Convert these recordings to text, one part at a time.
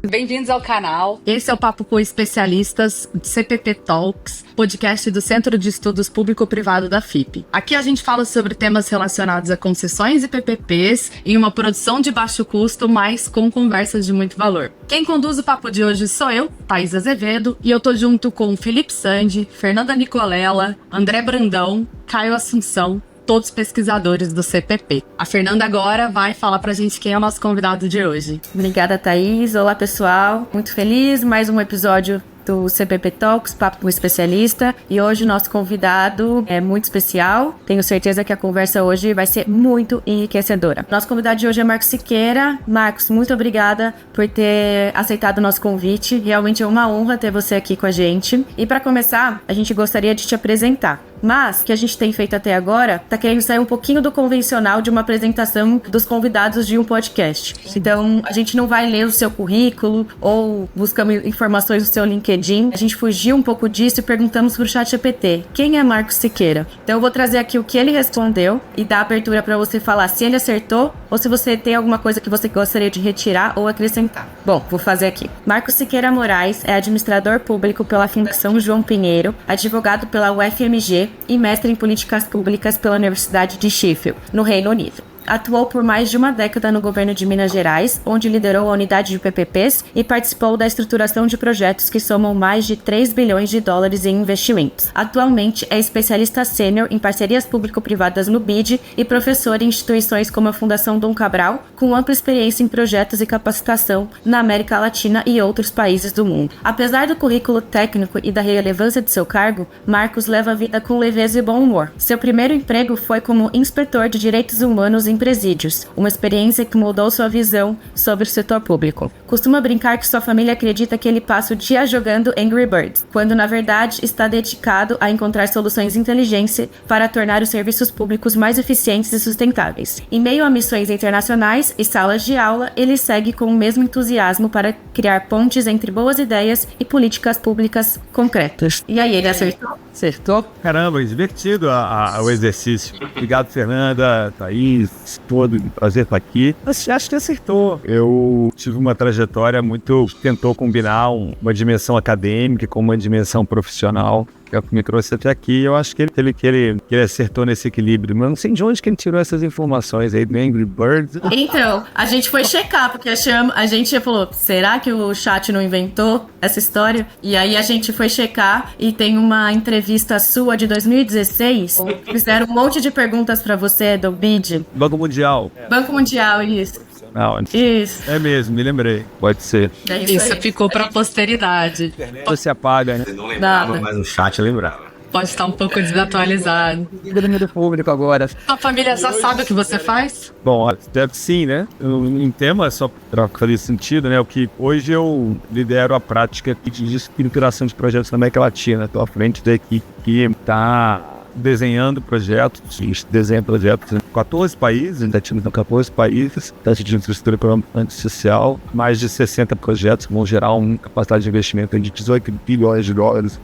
Bem-vindos ao canal. Esse é o Papo com Especialistas CPP Talks, podcast do Centro de Estudos Público-Privado da FIP. Aqui a gente fala sobre temas relacionados a concessões e PPPs em uma produção de baixo custo, mas com conversas de muito valor. Quem conduz o papo de hoje sou eu, Thaís Azevedo, e eu tô junto com Felipe Sandi, Fernanda Nicolela, André Brandão, Caio Assunção, todos pesquisadores do CPP. A Fernanda agora vai falar pra gente quem é o nosso convidado de hoje. Obrigada, Thaís. Olá, pessoal. Muito feliz. Mais um episódio do CPP Talks, Papo com Especialista. E hoje o nosso convidado é muito especial. Tenho certeza que a conversa hoje vai ser muito enriquecedora. Nosso convidado de hoje é Marcos Siqueira. Marcos, muito obrigada por ter aceitado o nosso convite. Realmente é uma honra ter você aqui com a gente. E para começar, a gente gostaria de te apresentar. Mas, o que a gente tem feito até agora, tá querendo sair um pouquinho do convencional de uma apresentação dos convidados de um podcast. Então, a gente não vai ler o seu currículo ou buscamos informações no seu LinkedIn. A gente fugiu um pouco disso e perguntamos pro ChatGPT, quem é Marcos Siqueira? Então, eu vou trazer aqui o que ele respondeu e dar abertura para você falar se ele acertou ou se você tem alguma coisa que você gostaria de retirar ou acrescentar. Bom, vou fazer aqui. Marcos Siqueira Moraes é administrador público pela Fundação João Pinheiro, advogado pela UFMG, e mestre em políticas públicas pela Universidade de Sheffield, no Reino Unido. Atuou por mais de uma década no governo de Minas Gerais, onde liderou a unidade de PPPs e participou da estruturação de projetos que somam mais de 3 bilhões de dólares em investimentos. Atualmente é especialista sênior em parcerias público-privadas no BID e professor em instituições como a Fundação Dom Cabral, com ampla experiência em projetos e capacitação na América Latina e outros países do mundo. Apesar do currículo técnico e da relevância de seu cargo, Marcos leva a vida com leveza e bom humor. Seu primeiro emprego foi como inspetor de direitos humanos em presídios, uma experiência que moldou sua visão sobre o setor público. Costuma brincar que sua família acredita que ele passa o dia jogando Angry Birds, quando na verdade está dedicado a encontrar soluções inteligentes para tornar os serviços públicos mais eficientes e sustentáveis. Em meio a missões internacionais e salas de aula, ele segue com o mesmo entusiasmo para criar pontes entre boas ideias e políticas públicas concretas. E aí, ele acertou? Acertou? Caramba, divertido o exercício. Obrigado, Fernanda, Thaís, todo prazer estar aqui. Mas acho que acertou. Eu tive uma trajetória muito... tentou combinar uma dimensão acadêmica com uma dimensão profissional. Que é o que me trouxe até aqui. Eu acho que ele acertou nesse equilíbrio. Mas não sei de onde que ele tirou essas informações aí do Angry Birds. Então, a gente foi checar, porque a gente falou, será que o chat não inventou essa história? E aí a gente foi checar e tem uma entrevista sua de 2016. Fizeram um monte de perguntas pra você do BID. Banco Mundial. Banco Mundial, isso. Não, isso. É mesmo, me lembrei. Pode ser. Isso ficou pra posteridade. Você apaga, né? Você não lembrava, mas no chat lembrava. Pode estar um pouco desatualizado. Do público agora. Sua família já sabe o que você faz? Bom, deve sim, né? Em tema, só para fazer sentido, né? O que hoje eu lidero a prática de estruturação de projetos na América Latina. Estou à frente da equipe que está desenhando projetos, desenha projetos em 14 países, ainda temos 14 países, taxa de infraestrutura econômica e social, mais de 60 projetos que vão gerar uma capacidade de investimento de 18 bilhões de dólares.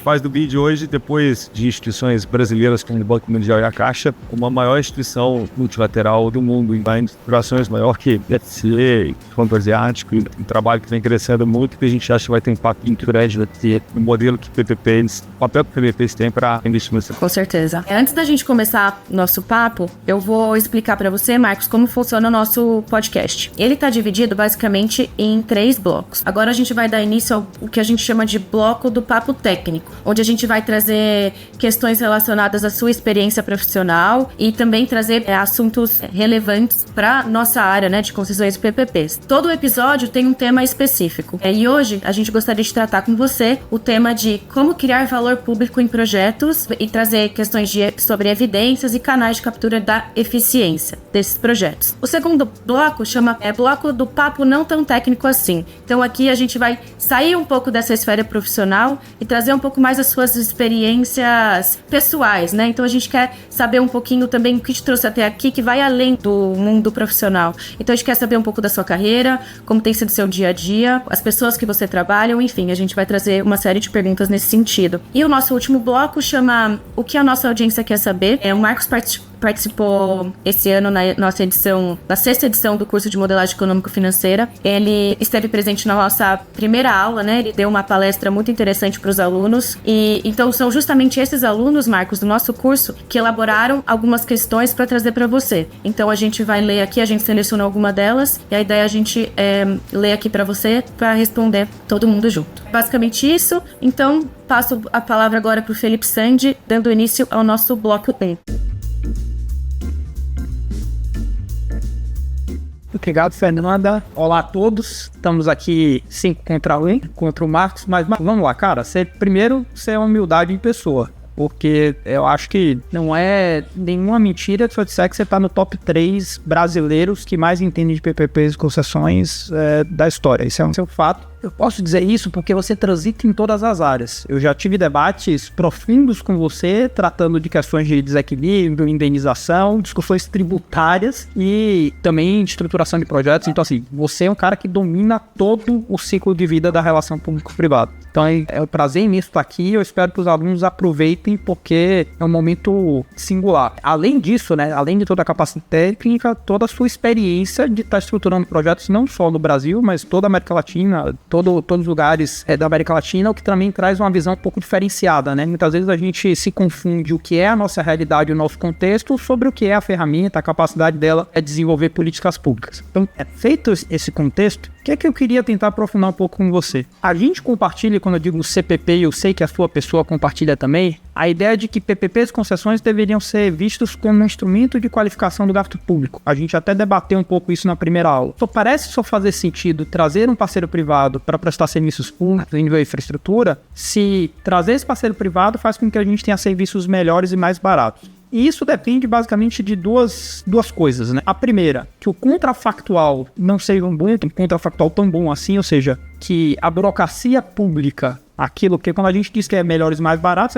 Faz do BID hoje, depois de instituições brasileiras como o Banco Mundial e a Caixa, uma maior instituição multilateral do mundo, em instituições maior que BTC, Fundo Asiático, um trabalho que vem crescendo muito, que a gente acha que vai ter impacto muito grande no modelo que PPPs, o papel que PPPs tem para investimento. Com certeza. Antes da gente começar nosso papo, eu vou explicar para você, Marcos, como funciona o nosso podcast. Ele está dividido basicamente em 3 blocos. Agora a gente vai dar início ao que a gente chama de bloco do papo técnico, onde a gente vai trazer questões relacionadas à sua experiência profissional e também trazer assuntos relevantes para nossa área, né, de concessões e PPPs. Todo episódio tem um tema específico. E hoje a gente gostaria de tratar com você o tema de como criar valor público em projetos e trazer questões sobre evidências e canais de captura da eficiência desses projetos. O segundo bloco chama bloco do papo não tão técnico assim. Então aqui a gente vai sair um pouco dessa esfera profissional e trazer um pouco mais as suas experiências pessoais, né? Então a gente quer saber um pouquinho também o que te trouxe até aqui, que vai além do mundo profissional. Então a gente quer saber um pouco da sua carreira, como tem sido seu dia a dia, as pessoas que você trabalha, enfim, a gente vai trazer uma série de perguntas nesse sentido. E o nosso último bloco chama O que a nossa audiência quer saber. O Marcos participou esse ano na nossa edição, na 6ª edição do curso de modelagem econômico-financeira. Ele esteve presente na nossa primeira aula, né? Ele deu uma palestra muito interessante para os alunos. E então são justamente esses alunos, Marcos, do nosso curso, que elaboraram algumas questões para trazer para você. Então a gente vai ler aqui, a gente seleciona alguma delas e a ideia é a gente ler aqui para você para responder todo mundo junto. Basicamente isso. Então passo a palavra agora para o Felipe Sandi, dando início ao nosso bloco B. Obrigado, Fernanda. Olá a todos. Estamos aqui 5 contra 1, contra o Marcos. Mas vamos lá, cara. Primeiro, você é humildade em pessoa. Porque eu acho que não é nenhuma mentira se eu disser que você está no top 3 brasileiros que mais entendem de PPPs e concessões da história. Isso é um fato. Eu posso dizer isso porque você transita em todas as áreas. Eu já tive debates profundos com você, tratando de questões de desequilíbrio, indenização, discussões tributárias e também de estruturação de projetos. Então, assim, você é um cara que domina todo o ciclo de vida da relação público-privado. Então, é um prazer imenso estar aqui. Eu espero que os alunos aproveitem porque é um momento singular. Além disso, né, além de toda a capacidade técnica, toda a sua experiência de estar estruturando projetos não só no Brasil, mas toda a América Latina, todos os lugares da América Latina, o que também traz uma visão um pouco diferenciada, né? Muitas vezes a gente se confunde o que é a nossa realidade, o nosso contexto, sobre o que é a ferramenta, a capacidade dela é desenvolver políticas públicas. Então, feito esse contexto, o que é que eu queria tentar aprofundar um pouco com você? A gente compartilha, quando eu digo CPP, e eu sei que a sua pessoa compartilha também, a ideia de que PPPs e concessões deveriam ser vistos como um instrumento de qualificação do gasto público. A gente até debateu um pouco isso na primeira aula. Parece só fazer sentido trazer um parceiro privado para prestar serviços públicos em nível de infraestrutura, se trazer esse parceiro privado faz com que a gente tenha serviços melhores e mais baratos. E isso depende basicamente de duas coisas, né? A primeira, que o contrafactual não seja um contrafactual tão bom assim, ou seja, que a burocracia pública, aquilo que quando a gente diz que é melhores e mais baratos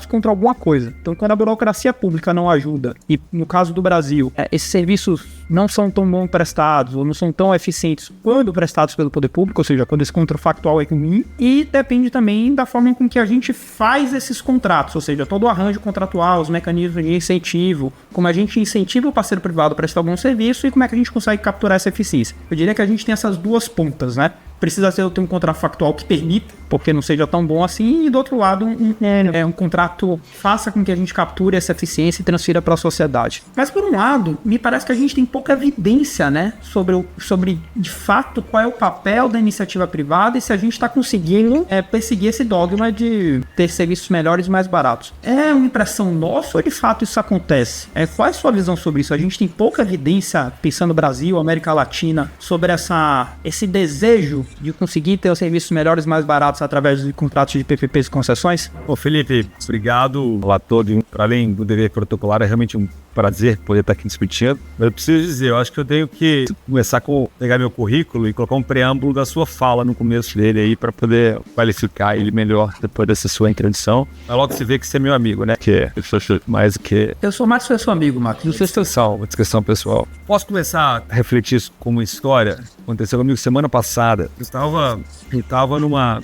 contra alguma coisa. Então, quando a burocracia pública não ajuda, e no caso do Brasil, esses serviços não são tão bom prestados, ou não são tão eficientes quando prestados pelo poder público, ou seja, quando esse contrafactual é ruim, e depende também da forma com que a gente faz esses contratos, ou seja, todo o arranjo contratual, os mecanismos de incentivo, como a gente incentiva o parceiro privado a prestar algum serviço e como é que a gente consegue capturar essa eficiência. Eu diria que a gente tem essas duas pontas, né? Precisa ter um contrafactual que permita, porque não seja tão bom assim, e do outro lado, um contrato faça com que a gente capture essa eficiência e transfira para a sociedade. Mas por um lado, me parece que a gente tem pouca evidência, né, sobre de fato qual é o papel da iniciativa privada e se a gente está conseguindo perseguir esse dogma de ter serviços melhores e mais baratos. É uma impressão nossa ou de fato isso acontece? Qual é a sua visão sobre isso? A gente tem pouca evidência, pensando no Brasil, América Latina, sobre esse desejo de conseguir ter os serviços melhores e mais baratos através de contratos de PPPs e concessões? Ô Felipe, obrigado. Olá a todos. Além do dever protocolar, é realmente um prazer poder estar aqui discutindo. Mas eu preciso dizer, eu acho que eu tenho que começar com pegar meu currículo e colocar um preâmbulo da sua fala no começo dele aí para poder qualificar ele melhor depois dessa sua introdução. Mas logo se vê que você é meu amigo, né? Que eu sou mais que... Eu sou mais que seu amigo, Marcos. Uma descrição pessoal. Posso começar a refletir isso como uma história? Aconteceu comigo semana passada. Eu estava numa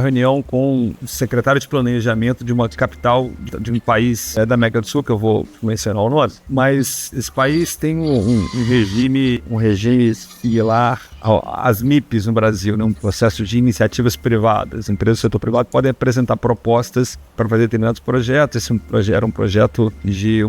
reunião com o secretário de planejamento de uma capital de um país da América do Sul, que eu vou mencionar o nome, mas esse país tem um regime similar às MIPs no Brasil, né? Um processo de iniciativas privadas. Empresas do setor privado podem apresentar propostas para fazer determinados projetos. Esse era um projeto de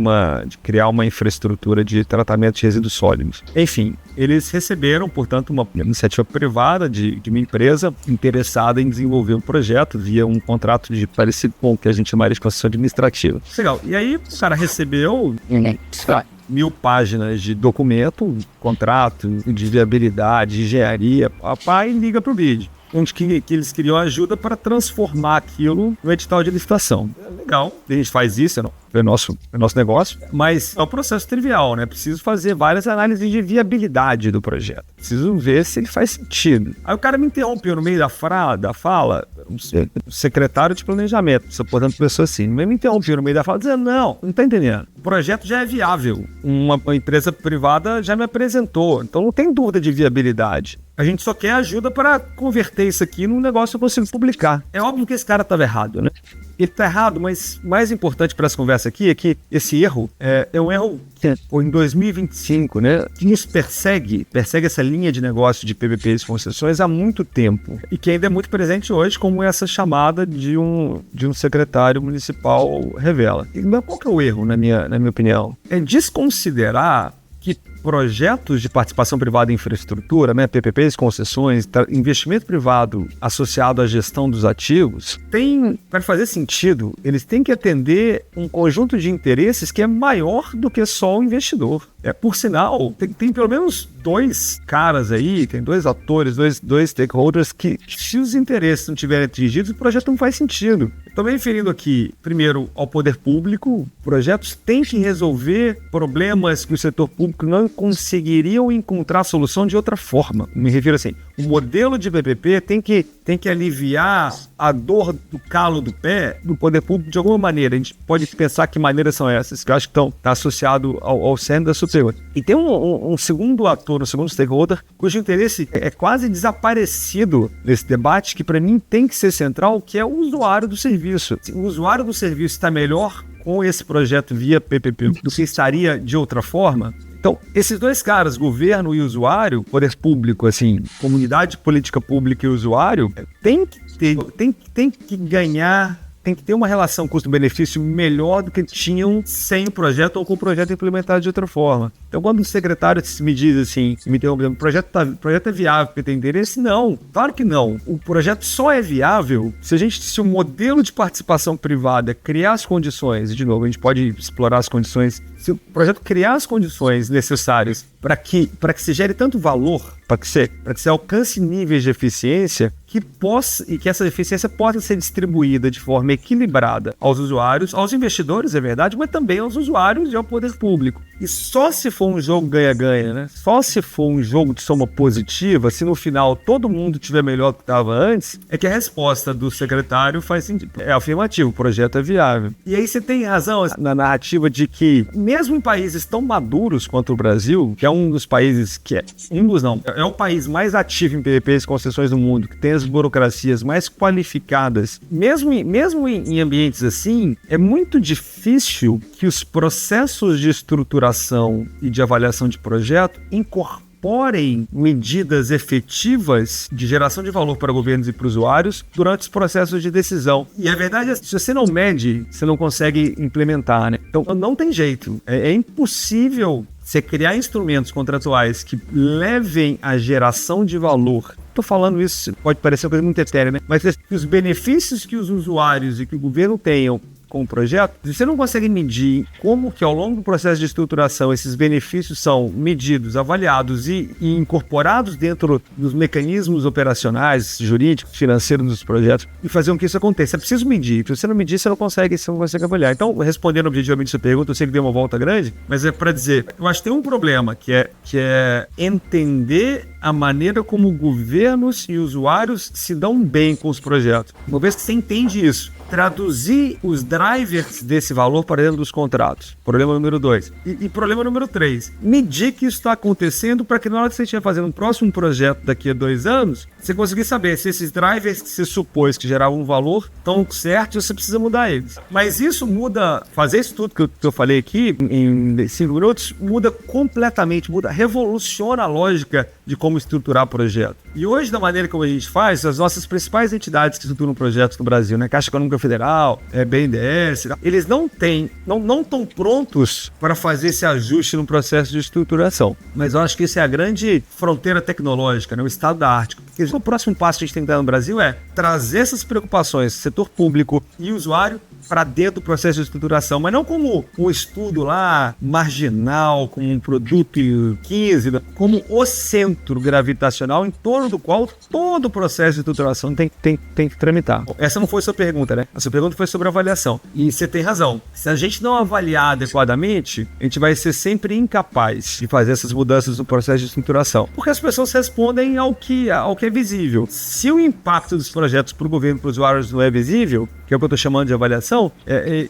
criar uma infraestrutura de tratamento de resíduos sólidos. Enfim, eles receberam, portanto, uma iniciativa privada de uma empresa interessada em desenvolver um projeto via um contrato de parecido com o que a gente chamaria de concessão administrativa. Legal. E aí o cara recebeu 1.000 páginas de documento, contrato de viabilidade, de engenharia, papai liga pro BID. Onde que eles queriam ajuda para transformar aquilo no edital de licitação. Legal, a gente faz isso, é nosso negócio, mas é um processo trivial, né? Preciso fazer várias análises de viabilidade do projeto. Preciso ver se ele faz sentido. Aí o cara me interrompeu no meio da fala, o secretário de planejamento, portanto, pessoa assim, me interrompeu no meio da fala, dizendo, não tá entendendo. O projeto já é viável. Uma empresa privada já me apresentou, então não tem dúvida de viabilidade. A gente só quer ajuda para converter isso aqui num negócio que eu consigo publicar. É óbvio que esse cara estava errado, né? ele tá errado, mas mais importante para essa conversa aqui é que esse erro é um erro em 2025, né? Que nos persegue essa linha de negócio de PPPs e concessões há muito tempo e que ainda é muito presente hoje, como essa chamada de um secretário municipal revela. E qual que é o erro, na minha opinião? É desconsiderar que projetos de participação privada em infraestrutura, né, PPPs, concessões, investimento privado associado à gestão dos ativos, para fazer sentido, eles têm que atender um conjunto de interesses que é maior do que só o investidor. Por sinal, tem pelo menos dois caras aí, tem dois atores, dois stakeholders que, se os interesses não tiverem atingidos, o projeto não faz sentido. Estou me referindo aqui, primeiro, ao poder público. Projetos têm que resolver problemas que o setor público não conseguiriam encontrar solução de outra forma. Me refiro assim, o modelo de PPP tem que aliviar a dor do calo do pé do poder público de alguma maneira. A gente pode pensar que maneiras são essas, que eu acho que está associado ao cerne da sua pergunta. E tem um segundo ator, um segundo stakeholder, cujo interesse é quase desaparecido nesse debate, que para mim tem que ser central, que é o usuário do serviço. O usuário do serviço está melhor com esse projeto via PPP do que estaria de outra forma. Então, esses dois caras, governo e usuário, poder público, assim, comunidade política pública e usuário, tem que ganhar, tem que ter uma relação custo-benefício melhor do que tinham sem o projeto ou com o projeto implementado de outra forma. Então, quando o secretário me diz assim, me interrompe, o projeto é viável porque tem interesse? Não, claro que não. O projeto só é viável se o modelo de participação privada criar as condições, e de novo, a gente pode explorar as condições, se o projeto criar as condições necessárias para que se gere tanto valor, para que se alcance níveis de eficiência e que essa eficiência possa ser distribuída de forma equilibrada aos usuários, aos investidores, é verdade, mas também aos usuários e ao poder público. E só se for um jogo ganha-ganha, né? Só se for um jogo de soma positiva, se no final todo mundo tiver melhor do que estava antes, é que a resposta do secretário faz sentido. É afirmativo, o projeto é viável. E aí você tem razão na narrativa de que, mesmo em países tão maduros quanto o Brasil, que é um dos países é o país mais ativo em PPPs e concessões do mundo, que tem as burocracias mais qualificadas, mesmo em ambientes assim, é muito difícil que os processos de estruturação e de avaliação de projeto incorporem medidas efetivas de geração de valor para governos e para usuários durante os processos de decisão. E a verdade é que se você não mede, você não consegue implementar, né? Então não tem jeito. É impossível você criar instrumentos contratuais que levem à geração de valor. Estou falando isso, pode parecer uma coisa muito etérea, né? Mas os benefícios que os usuários e que o governo tenham com o projeto, se você não consegue medir como que ao longo do processo de estruturação esses benefícios são medidos, avaliados e incorporados dentro dos mecanismos operacionais, jurídicos, financeiros dos projetos e fazer com que isso aconteça. É preciso medir. Se você não medir, você não consegue avaliar. Então, respondendo objetivamente sua pergunta, eu sei que deu uma volta grande, mas é para dizer, eu acho que tem um problema que é entender a maneira como governos e usuários se dão bem com os projetos. Uma vez que você entende isso, traduzir os drivers desse valor para dentro dos contratos. Problema número 2. E problema número 3. Medir que isso está acontecendo para que na hora que você estiver fazendo um próximo projeto daqui a 2 anos, você conseguir saber se esses drivers que você supôs que geravam um valor estão certos e você precisa mudar eles. Mas isso muda, fazer isso tudo que eu falei aqui em 5 minutos, muda completamente, revoluciona a lógica de como estruturar projeto. E hoje, da maneira como a gente faz, as nossas principais entidades que estruturam projetos no Brasil, né, Caixa Econômica Federal, BNDES, eles não estão prontos para fazer esse ajuste no processo de estruturação. Mas eu acho que isso é a grande fronteira tecnológica, né, o estado da arte. Porque o próximo passo que a gente tem que dar no Brasil é trazer essas preocupações, setor público e usuário, para dentro do processo de estruturação, mas não como um estudo lá marginal, como um produto 15, como o centro gravitacional em torno do qual todo o processo de estruturação tem que tramitar. Essa não foi a sua pergunta, né? A sua pergunta foi sobre avaliação. E você tem razão. Se a gente não avaliar adequadamente, a gente vai ser sempre incapaz de fazer essas mudanças no processo de estruturação. Porque as pessoas respondem ao que é visível. Se o impacto dos projetos para o governo e para os usuários não é visível, que é o que eu estou chamando de avaliação,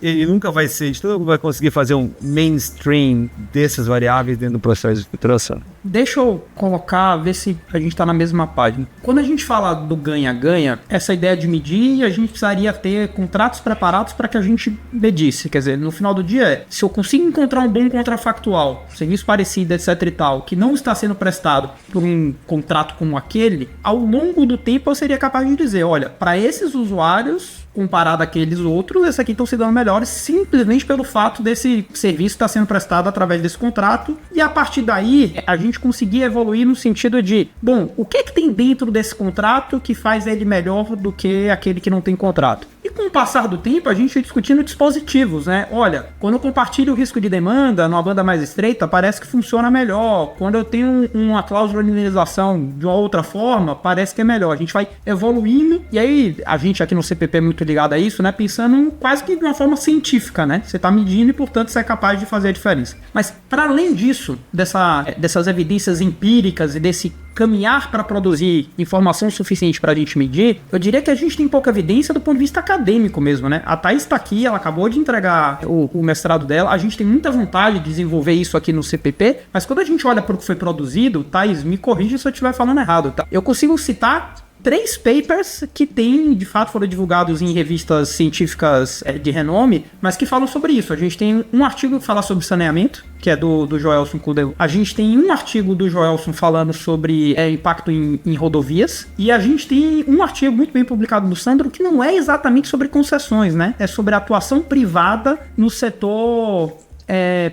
ele nunca vai ser, a gente nunca vai conseguir fazer um mainstream dessas variáveis dentro do processo de estruturação. deixa eu colocar, ver se a gente tá na mesma página. Quando a gente fala do ganha-ganha, essa ideia de medir, a gente precisaria ter contratos preparados para que a gente medisse. Quer dizer, no final do dia, se eu consigo encontrar um bom contrafactual, serviço parecido, etc e tal, que não está sendo prestado por um contrato como aquele, ao longo do tempo eu seria capaz de dizer, olha, para esses usuários, comparado àqueles outros, esses aqui estão se dando melhores simplesmente pelo fato desse serviço estar sendo prestado através desse contrato, e a partir daí a gente conseguir evoluir no sentido de, bom, o que tem dentro desse contrato que faz ele melhor do que aquele que não tem contrato? E com o passar do tempo, a gente ia discutindo dispositivos, né? Olha, quando eu compartilho o risco de demanda numa banda mais estreita, parece que funciona melhor. Quando eu tenho uma cláusula de indenização de uma outra forma, parece que é melhor. A gente vai evoluindo, e aí a gente aqui no CPP é muito ligado a isso, né? Pensando quase que de uma forma científica, né? Você está medindo e, portanto, você é capaz de fazer a diferença. Mas, para além disso, dessas evidências empíricas e desse caminhar para produzir informação suficiente para a gente medir, eu diria que a gente tem pouca evidência do ponto de vista acadêmico mesmo, né? A Thaís está aqui, ela acabou de entregar o mestrado dela, a gente tem muita vontade de desenvolver isso aqui no CPP, mas quando a gente olha para o que foi produzido, Thaís, me corrija se eu estiver falando errado, tá? Eu consigo citar 3 papers que de fato foram divulgados em revistas científicas de renome, mas que falam sobre isso. A gente tem um artigo que fala sobre saneamento, que é do Joelson Kudel. A gente tem um artigo do Joelson falando sobre impacto em rodovias, e a gente tem um artigo muito bem publicado do Sandro que não é exatamente sobre concessões, né? É sobre a atuação privada no setor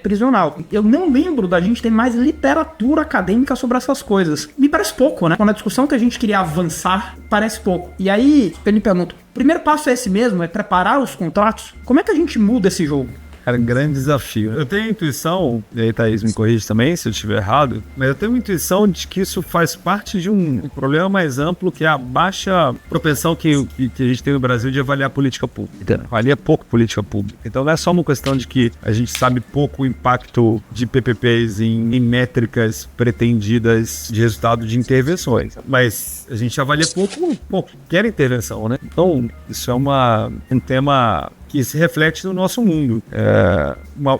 prisional. Eu não lembro da gente ter mais literatura acadêmica sobre essas coisas. Me parece pouco, né? Quando a discussão que a gente queria avançar, parece pouco. E aí, eu me pergunto, o primeiro passo é esse mesmo? É preparar os contratos? Como é que a gente muda esse jogo? Cara, um grande desafio. Eu tenho a intuição, e aí Thaís me corrige também se eu estiver errado, mas eu tenho uma intuição de que isso faz parte de um problema mais amplo, que é a baixa propensão que a gente tem no Brasil de avaliar política pública. Avalia pouco política pública. Então não é só uma questão de que a gente sabe pouco o impacto de PPPs em métricas pretendidas de resultado de intervenções, mas a gente avalia pouco qualquer intervenção, né? Então isso é um tema que se reflete no nosso mundo.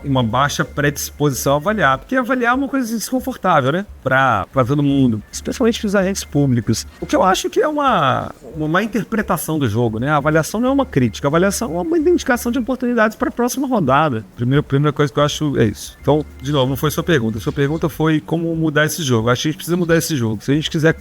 Uma baixa predisposição a avaliar, porque avaliar é uma coisa desconfortável, né? Para todo mundo, especialmente para os agentes públicos. O que eu acho que é uma má interpretação do jogo, né? A avaliação não é uma crítica, a avaliação é uma indicação de oportunidades para a próxima rodada. Primeira coisa que eu acho é isso. Então, de novo, não foi sua pergunta. Sua pergunta foi como mudar esse jogo. Eu acho que a gente precisa mudar esse jogo.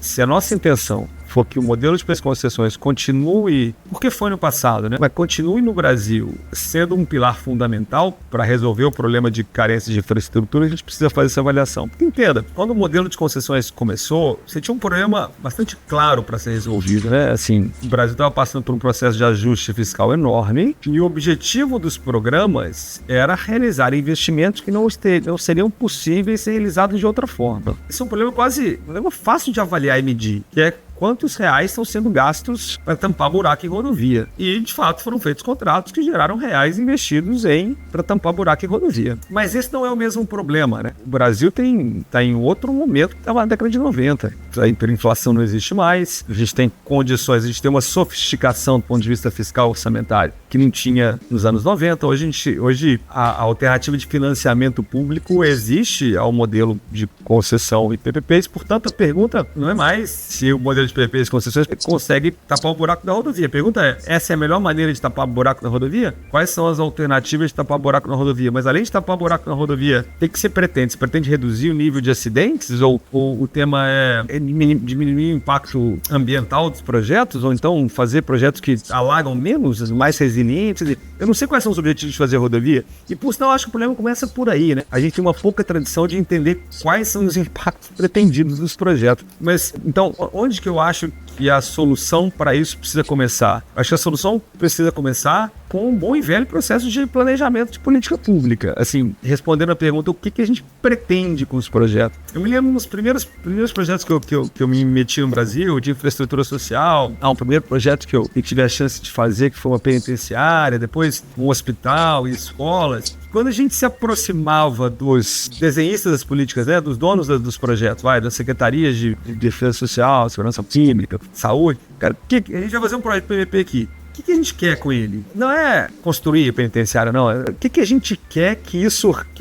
Se a nossa intenção for que o modelo de preços e concessões continue, porque foi no passado, né? Mas continue no Brasil sendo um pilar fundamental para resolver o problema de carência de infraestrutura, a gente precisa fazer essa avaliação. Porque entenda, quando o modelo de concessões começou, você tinha um problema bastante claro para ser resolvido, né? Assim, o Brasil estava passando por um processo de ajuste fiscal enorme e o objetivo dos programas era realizar investimentos que não seriam possíveis ser realizados de outra forma. Esse é um problema fácil de avaliar e medir, que é quantos reais estão sendo gastos para tampar buraco em rodovia. E, de fato, foram feitos contratos que geraram reais investidos para tampar buraco em rodovia. Mas esse não é o mesmo problema, né? O Brasil está em outro momento que estava na década de 90. A hiperinflação não existe mais, a gente tem condições, a gente tem uma sofisticação do ponto de vista fiscal orçamentário que não tinha nos anos 90. Hoje a alternativa de financiamento público existe ao modelo de concessão e PPPs, portanto, a pergunta não é mais se o modelo de PPPs e concessões consegue tapar o buraco da rodovia. A pergunta é, essa é a melhor maneira de tapar o buraco na rodovia? Quais são as alternativas de tapar o buraco na rodovia? Mas além de tapar o buraco na rodovia, o que você pretende? Você pretende reduzir o nível de acidentes? Ou o tema é diminuir o impacto ambiental dos projetos? Ou então fazer projetos que alagam menos, mais resilientes? Eu não sei quais são os objetivos de fazer a rodovia. E por sinal, acho que o problema começa por aí, né? A gente tem uma pouca tradição de entender quais são os impactos pretendidos dos projetos. Mas, então, onde que eu acho que a solução para isso precisa começar? Acho que a solução precisa começar com um bom e velho processo de planejamento de política pública. Assim, respondendo a pergunta, o que a gente pretende com os projetos? Eu me lembro dos primeiros projetos que eu me meti no Brasil, de infraestrutura social. Um primeiro projeto que eu tive a chance de fazer, que foi uma penitenciária, depois um hospital e escolas. Quando a gente se aproximava dos desenhistas das políticas, né, dos donos dos projetos, das secretarias de defesa social, segurança pública, saúde, cara, a gente vai fazer um projeto PPP aqui. que a gente quer com ele? Não é construir penitenciário, não. O que a gente quer que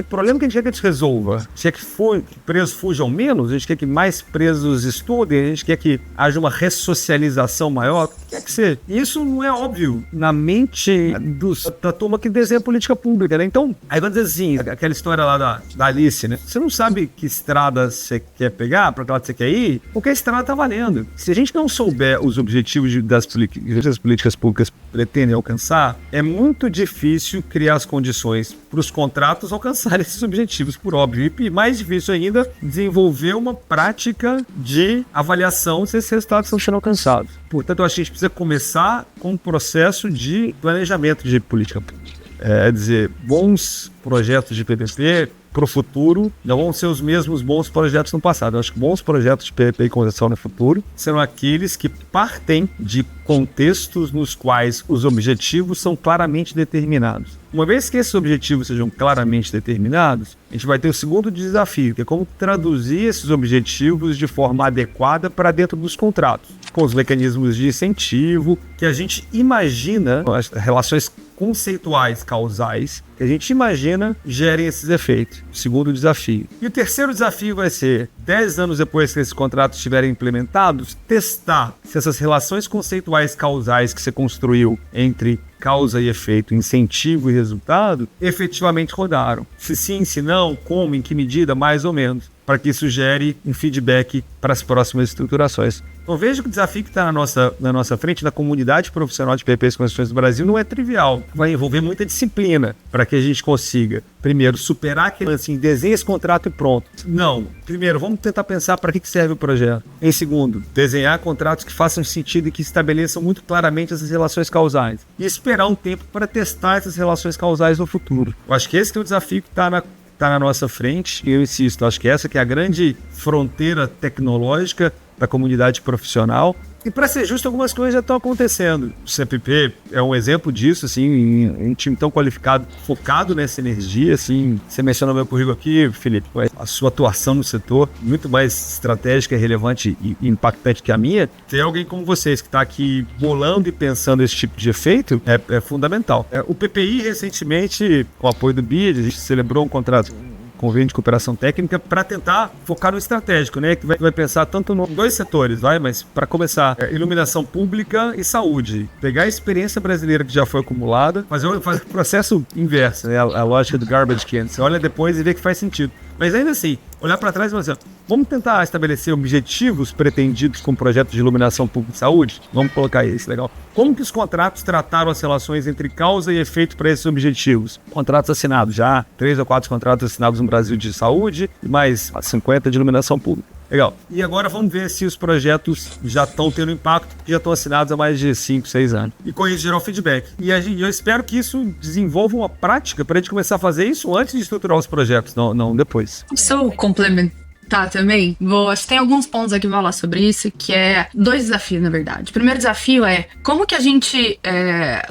problema que a gente quer que a gente resolva? A gente quer que presos fujam menos? A gente quer que mais presos estudem? A gente quer que haja uma ressocialização maior? O que quer que seja? Isso não é óbvio na mente da turma que desenha política pública, né? Então, aí vamos dizer assim, aquela história lá da Alice, né? Você não sabe que estrada você quer pegar, para que lado você quer ir, porque a estrada tá valendo. Se a gente não souber os objetivos das políticas públicas pretendem alcançar, é muito difícil criar as condições para os contratos alcançarem esses objetivos, por óbvio. E mais difícil ainda, desenvolver uma prática de avaliação se esses resultados estão sendo alcançados. Portanto, eu acho que a gente precisa começar com um processo de planejamento de política pública. É dizer, bons projetos de PPP para o futuro não vão ser os mesmos bons projetos no passado. Eu acho que bons projetos de PPP e concessão no futuro serão aqueles que partem de contextos nos quais os objetivos são claramente determinados. Uma vez que esses objetivos sejam claramente determinados, a gente vai ter o segundo desafio, que é como traduzir esses objetivos de forma adequada para dentro dos contratos, com os mecanismos de incentivo, que a gente imagina, as relações conceituais causais, que a gente imagina gerem esses efeitos. O segundo desafio. E o terceiro desafio vai ser, 10 anos depois que esses contratos estiverem implementados, testar se essas relações conceituais causais que você construiu entre causa e efeito, incentivo e resultado, efetivamente rodaram. Se sim, se não, como, em que medida, mais ou menos, para que isso gere um feedback para as próximas estruturações. Então veja que o desafio que está na nossa frente, na comunidade profissional de PPPs e concessões do Brasil, não é trivial. Vai envolver muita disciplina para que a gente consiga, primeiro, superar aquele assim, desenha esse contrato e pronto. Não. Primeiro, vamos tentar pensar para que serve o projeto. Em segundo, desenhar contratos que façam sentido e que estabeleçam muito claramente essas relações causais. E esperar um tempo para testar essas relações causais no futuro. Eu acho que esse é o desafio que está na nossa frente, e eu insisto, acho que essa que é a grande fronteira tecnológica da comunidade profissional. E para ser justo, algumas coisas já estão acontecendo. O CPP é um exemplo disso, assim, em um time tão qualificado, focado nessa energia, assim. Você mencionou meu currículo aqui, Felipe, a sua atuação no setor, muito mais estratégica, relevante e impactante que a minha. Ter alguém como vocês que está aqui bolando e pensando esse tipo de efeito é fundamental. O PPI, recentemente, com o apoio do BID, a gente celebrou um contrato, convênio de cooperação técnica, para tentar focar no estratégico, né? Que vai pensar tanto em 2 setores, mas para começar, iluminação pública e saúde. Pegar a experiência brasileira que já foi acumulada, fazer o processo inverso, né? A lógica do garbage can. Você olha depois e vê que faz sentido. Mas ainda assim, olhar para trás e falar assim, vamos tentar estabelecer objetivos pretendidos com projetos de iluminação pública e saúde? Vamos colocar isso, legal. Como que os contratos trataram as relações entre causa e efeito para esses objetivos? Contratos assinados já, 3 ou 4 contratos assinados no Brasil de saúde e mais 50 de iluminação pública. Legal. E agora vamos ver se os projetos já estão tendo impacto, porque já estão assinados há mais de 5, 6 anos. E com isso gerar o feedback. E eu espero que isso desenvolva uma prática para a gente começar a fazer isso antes de estruturar os projetos, não depois. Só complementar também, acho que tem alguns pontos aqui que vou falar sobre isso, que é 2 desafios, na verdade. O primeiro desafio é como que a gente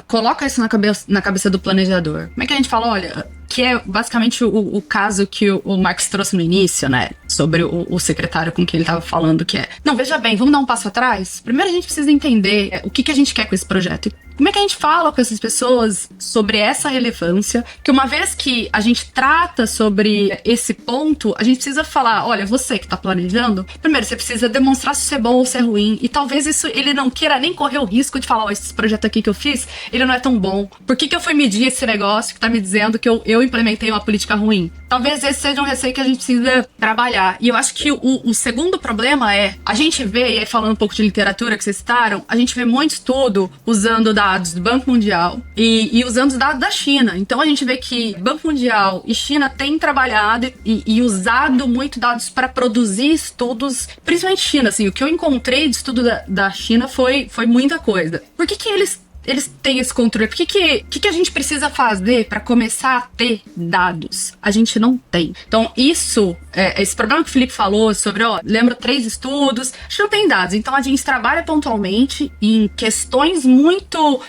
coloca isso na cabeça do planejador. Como é que a gente fala, olha, que é basicamente o caso que o Marcos trouxe no início, né? Sobre o secretário com quem ele estava falando, que é... Não, veja bem, vamos dar um passo atrás? Primeiro a gente precisa entender o que a gente quer com esse projeto. Como é que a gente fala com essas pessoas sobre essa relevância? Que uma vez que a gente trata sobre esse ponto, a gente precisa falar, olha, você que está planejando, primeiro você precisa demonstrar se isso é bom ou se é ruim. E talvez isso ele não queira nem correr o risco de falar, esse projeto aqui que eu fiz, ele não é tão bom. Por que eu fui medir esse negócio que está me dizendo que eu implementei uma política ruim? Talvez esse seja um receio que a gente precisa trabalhar. E eu acho que o segundo problema é, a gente vê, e aí falando um pouco de literatura que vocês citaram, a gente vê muito estudo usando dados do Banco Mundial e usando os dados da China. Então a gente vê que Banco Mundial e China têm trabalhado e usado muito dados para produzir estudos, principalmente China, assim, o que eu encontrei de estudo da China foi muita coisa. Por que eles têm esse controle? O que a gente precisa fazer para começar a ter dados? A gente não tem. Então, isso esse problema que o Felipe falou sobre, lembro 3 estudos, a gente não tem dados, então a gente trabalha pontualmente em questões muito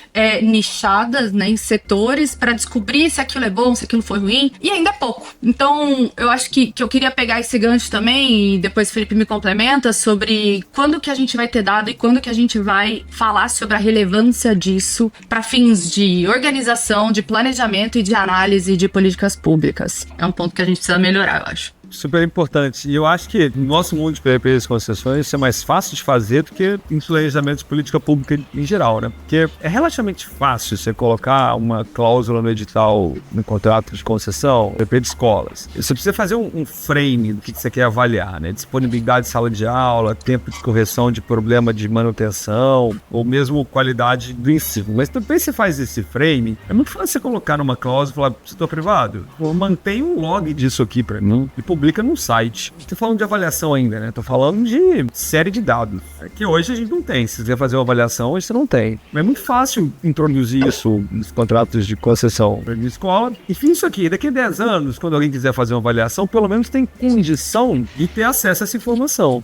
nichadas, né, em setores, para descobrir se aquilo é bom, se aquilo foi ruim, e ainda é pouco. Então, eu acho que eu queria pegar esse gancho também, e depois o Felipe me complementa, sobre quando que a gente vai ter dado e quando que a gente vai falar sobre a relevância disso para fins de organização, de planejamento e de análise de políticas públicas. É um ponto que a gente precisa melhorar, eu acho. Super importante. E eu acho que no nosso mundo de PPPs e concessões isso é mais fácil de fazer do que em planejamento de política pública em geral, né? Porque é relativamente fácil você colocar uma cláusula no edital, no contrato de concessão, PP de escolas. Você precisa fazer um frame do que você quer avaliar, né? Disponibilidade de sala de aula, tempo de correção de problema de manutenção, ou mesmo qualidade do ensino. Mas depois você faz esse frame, é muito fácil você colocar numa cláusula e falar, setor privado, mantém um log disso aqui pra mim e publica no site. Estou falando de avaliação ainda, né? Estou falando de série de dados. Que hoje a gente não tem. Se você quiser fazer uma avaliação, hoje você não tem. Mas é muito fácil introduzir isso nos contratos de concessão de escola. Enfim, isso aqui, daqui a 10 anos, quando alguém quiser fazer uma avaliação, pelo menos tem condição de ter acesso a essa informação.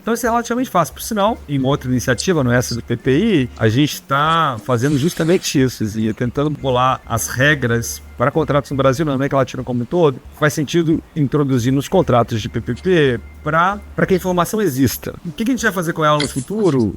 Então isso é relativamente fácil. Por sinal, em uma outra iniciativa, não é essa do PPI, a gente está fazendo justamente isso, e tentando bolar as regras para contratos no Brasil, na América Latina como um todo, faz sentido introduzir nos contratos de PPP para que a informação exista. O que a gente vai fazer com ela no futuro?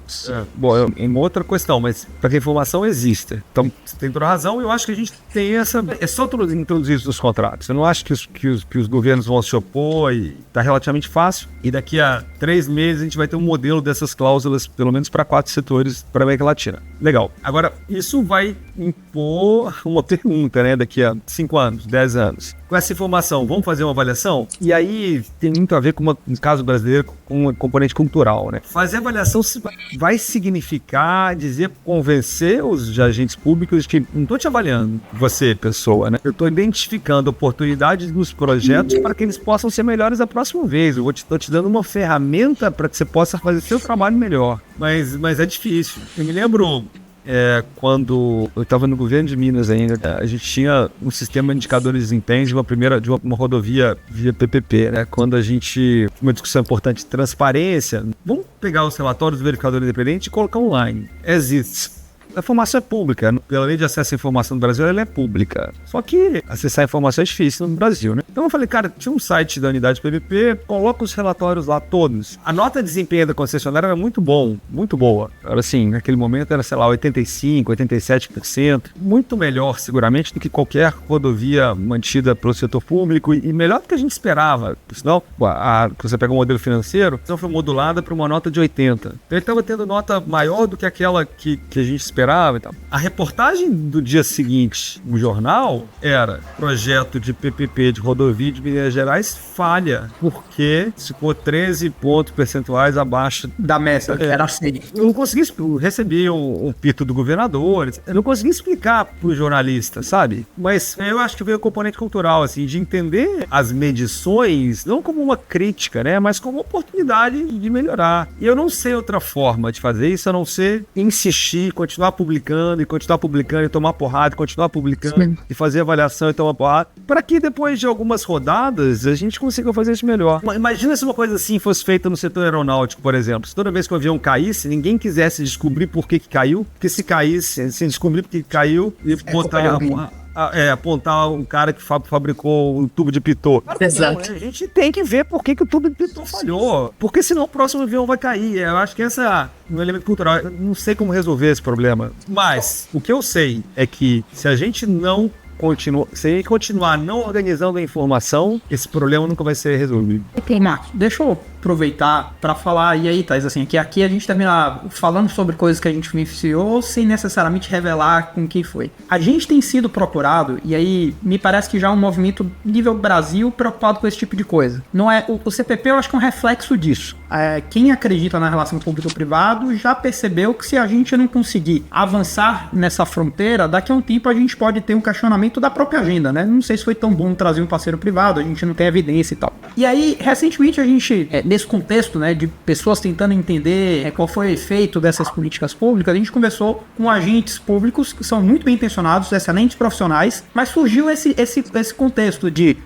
Bom, é uma outra questão, mas para que a informação exista. Então, você tem toda a razão, eu acho que a gente tem essa... É só introduzir isso nos contratos. Eu não acho que os governos vão se opor, e está relativamente fácil. E daqui a 3 meses a gente vai ter um modelo dessas cláusulas, pelo menos para 4 setores para a América Latina. Legal. Agora, isso vai impor uma pergunta, né? Daqui a 5 anos, 10 anos. Com essa informação, vamos fazer uma avaliação? E aí tem muito a ver com, no caso brasileiro, com um componente cultural, né? Fazer avaliação vai significar convencer os agentes públicos de que não estou te avaliando, você, pessoa, né? Eu estou identificando oportunidades nos projetos para que eles possam ser melhores da próxima vez. Eu estou te dando uma ferramenta para que você possa fazer seu trabalho melhor. Mas é difícil. Eu me lembro... quando eu estava no governo de Minas ainda, a gente tinha um sistema de indicadores de desempenho de uma rodovia via PPP, né? Quando a gente... Uma discussão importante de transparência, vamos pegar os relatórios do verificador independente e colocar online. Existe. A informação é pública. Pela lei de acesso à informação do Brasil, ela é pública. Só que acessar a informação é difícil no Brasil, né? Então eu falei, cara, tinha um site da unidade PPP, coloca os relatórios lá todos. A nota de desempenho da concessionária era muito boa. Era assim, naquele momento era, sei lá, 85%, 87%. Muito melhor, seguramente, do que qualquer rodovia mantida pelo setor público e melhor do que a gente esperava. Senão, você pega um modelo financeiro, então foi modulada para uma nota de 80%. Então ele estava tendo nota maior do que aquela que a gente esperava. E tal. A reportagem do dia seguinte no jornal era: projeto de PPP de rodovia de Minas Gerais falha, porque ficou 13 pontos percentuais abaixo da meta, que era assim. Eu não consegui, eu recebi um pito do governador, eu não consegui explicar pro jornalista, sabe? Mas eu acho que veio o componente cultural, assim, de entender as medições, não como uma crítica, né? Mas como uma oportunidade de melhorar. E eu não sei outra forma de fazer isso, a não ser insistir, continuar publicando e tomar porrada, continuar publicando. Sim. E fazer avaliação e tomar porrada, para que depois de algumas rodadas a gente consiga fazer isso melhor. Imagina se uma coisa assim fosse feita no setor aeronáutico, por exemplo. Se toda vez que o avião caísse, ninguém quisesse descobrir por que caiu, porque se caísse, sem descobrir por que caiu, e botar... apontar um cara que fabricou um tubo de pitot. Exato. A gente tem que ver por que o tubo de pitot falhou. Porque senão o próximo avião vai cair. Eu acho que esse é um elemento cultural. Eu não sei como resolver esse problema. Mas o que eu sei é que se a gente não continuar não organizando a informação, esse problema nunca vai ser resolvido. Ok, Marcos, deixa eu aproveitar para falar, e aí, Thais, assim, que aqui a gente termina falando sobre coisas que a gente vivenciou sem necessariamente revelar com quem foi. A gente tem sido procurado, e aí me parece que já é um movimento nível Brasil preocupado com esse tipo de coisa. Não é, o CPP eu acho que é um reflexo disso. Quem acredita na relação público-privado já percebeu que se a gente não conseguir avançar nessa fronteira, daqui a um tempo a gente pode ter um questionamento da própria agenda, né? Não sei se foi tão bom trazer um parceiro privado, a gente não tem evidência e tal. E aí, recentemente a gente, nesse contexto, né, de pessoas tentando entender qual foi o efeito dessas políticas públicas, a gente conversou com agentes públicos que são muito bem intencionados, excelentes profissionais, mas surgiu esse contexto de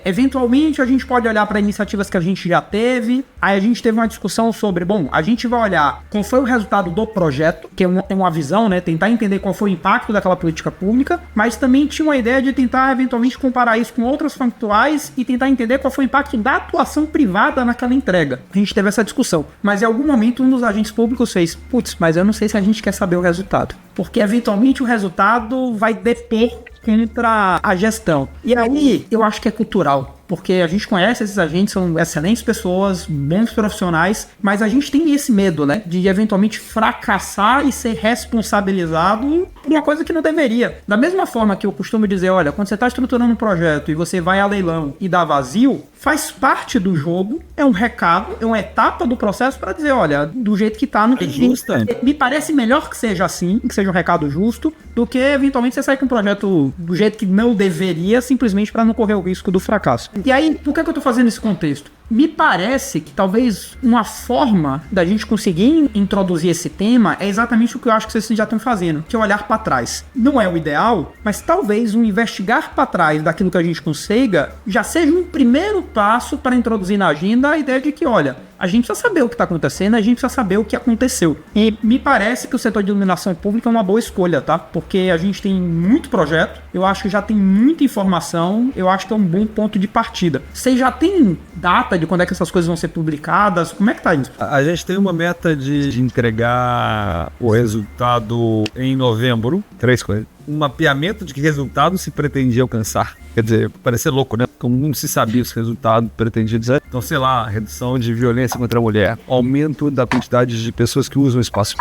eventualmente a gente pode olhar para iniciativas que a gente já teve. Aí a gente teve uma discussão sobre, a gente vai olhar qual foi o resultado do projeto, que é uma visão, né? Tentar entender qual foi o impacto daquela política pública, mas também tinha uma ideia de tentar eventualmente comparar isso com outras factuais e tentar entender qual foi o impacto da atuação privada naquela entrega. A gente teve essa discussão, mas em algum momento um dos agentes públicos fez, mas eu não sei se a gente quer saber o resultado, porque eventualmente o resultado vai depor contra a gestão. E aí, eu acho que é cultural, porque a gente conhece esses agentes, são excelentes pessoas, bons profissionais, mas a gente tem esse medo, né, de eventualmente fracassar e ser responsabilizado por uma coisa que não deveria. Da mesma forma que eu costumo dizer, olha, quando você está estruturando um projeto e você vai a leilão e dá vazio, faz parte do jogo, é um recado, é uma etapa do processo para dizer, olha, do jeito que tá, não tem justo. Me parece melhor que seja assim, que seja um recado justo, do que eventualmente você sair com um projeto do jeito que não deveria, simplesmente para não correr o risco do fracasso. E aí, por que eu tô fazendo esse contexto? Me parece que talvez uma forma da gente conseguir introduzir esse tema é exatamente o que eu acho que vocês já estão fazendo, que é olhar para trás. Não é o ideal, mas talvez um investigar para trás daquilo que a gente consiga já seja um primeiro passo para introduzir na agenda a ideia de que, olha, a gente precisa saber o que está acontecendo, a gente precisa saber o que aconteceu. E me parece que o setor de iluminação pública é uma boa escolha, tá? Porque a gente tem muito projeto, eu acho que já tem muita informação, eu acho que é um bom ponto de partida. Vocês já tem data de quando é que essas coisas vão ser publicadas? Como é que tá isso? A gente tem uma meta de entregar o resultado em novembro. 3 coisas. Um mapeamento de que resultado se pretendia alcançar. Quer dizer, parecer louco, né? Como não se sabia os resultados pretendidos. Então, sei lá, redução de violência contra a mulher, aumento da quantidade de pessoas que usam o espaço,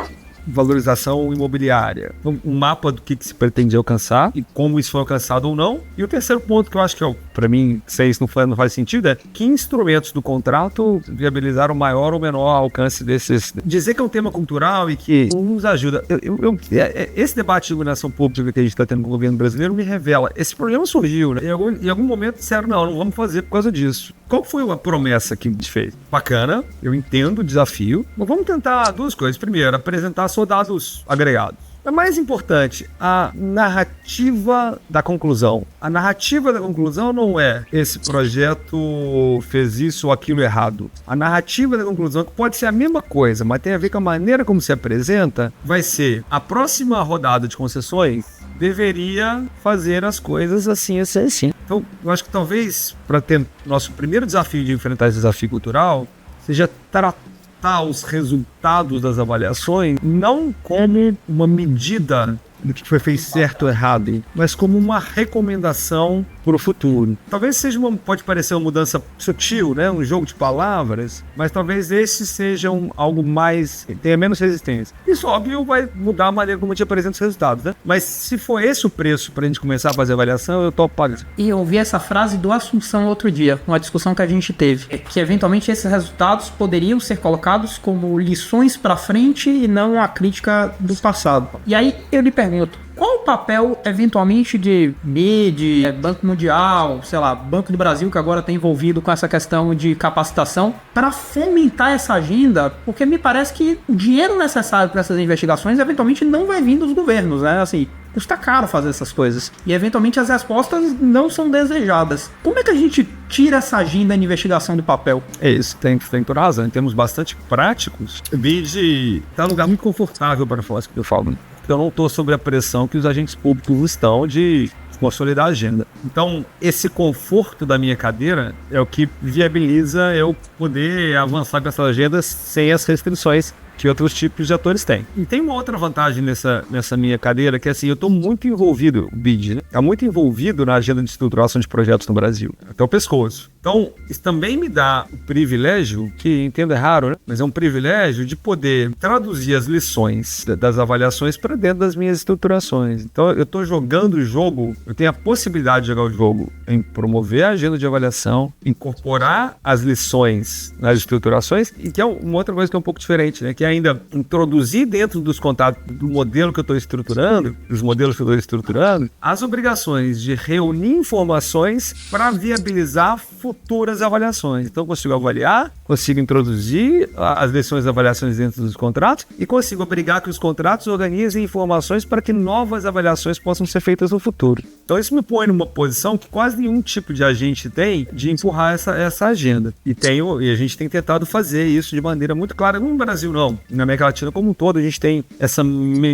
valorização imobiliária, um mapa do que se pretende alcançar e como isso foi alcançado ou não. E o terceiro ponto que eu acho que para mim, se isso não faz sentido, é que instrumentos do contrato viabilizaram maior ou menor alcance desses. Dizer que é um tema cultural e que nos ajuda. Esse debate de iluminação pública que a gente está tendo com o governo brasileiro me revela. Esse problema surgiu, né? Em algum momento disseram, não vamos fazer por causa disso. Qual foi a promessa que a gente fez? Bacana, eu entendo o desafio, mas vamos tentar 2 coisas. Primeiro, apresentar só dados agregados. Mas mais importante, a narrativa da conclusão. A narrativa da conclusão não é esse projeto fez isso ou aquilo errado. A narrativa da conclusão, que pode ser a mesma coisa, mas tem a ver com a maneira como se apresenta, vai ser a próxima rodada de concessões deveria fazer as coisas assim. Então, eu acho que talvez, para ter nosso primeiro desafio de enfrentar esse desafio cultural, seja tratar os resultados das avaliações não como uma medida do que foi feito certo ou errado, mas como uma recomendação para o futuro. Talvez pode parecer uma mudança sutil, né? Um jogo de palavras, mas talvez esse seja algo mais, tenha menos resistência. Isso, óbvio, vai mudar a maneira como a gente apresenta os resultados, né? Mas se for esse o preço para a gente começar a fazer a avaliação, eu topo pagar. E eu ouvi essa frase do Assunção outro dia, uma discussão que a gente teve, que eventualmente esses resultados poderiam ser colocados como lições para frente e não a crítica do passado. E aí eu lhe pergunto, qual o papel, eventualmente, de BID, Banco Mundial, sei lá, Banco do Brasil, que agora está envolvido com essa questão de capacitação, para fomentar essa agenda? Porque me parece que o dinheiro necessário para essas investigações, eventualmente, não vai vir dos governos, né? Assim, custa caro fazer essas coisas. E, eventualmente, as respostas não são desejadas. Como é que a gente tira essa agenda de investigação do papel? É isso, tem toda razão. Em termos bastante práticos, o BID está num lugar muito confortável para falar isso que eu falo, né? Eu não estou sob a pressão que os agentes públicos estão de consolidar a agenda. Então, esse conforto da minha cadeira é o que viabiliza eu poder avançar com essa agenda sem as restrições que outros tipos de atores têm. E tem uma outra vantagem nessa minha cadeira, que é assim, eu estou muito envolvido, o BID, né? Está muito envolvido na agenda de estruturação de projetos no Brasil, até o pescoço. Então, isso também me dá o privilégio, que entendo é raro, né? Mas é um privilégio de poder traduzir as lições das avaliações para dentro das minhas estruturações. Então, eu estou jogando o jogo, eu tenho a possibilidade de jogar o jogo em promover a agenda de avaliação, incorporar as lições nas estruturações, e que é uma outra coisa que é um pouco diferente, né? Que é ainda introduzir dentro dos contatos do modelo que eu estou estruturando, dos modelos que eu estou estruturando, as obrigações de reunir informações para viabilizar futuras avaliações. Então, consigo avaliar, consigo introduzir as lições de avaliações dentro dos contratos e consigo obrigar que os contratos organizem informações para que novas avaliações possam ser feitas no futuro. Então isso me põe numa posição que quase nenhum tipo de agente tem de empurrar essa agenda. E a gente tem tentado fazer isso de maneira muito clara. No Brasil não, na América Latina como um todo, a gente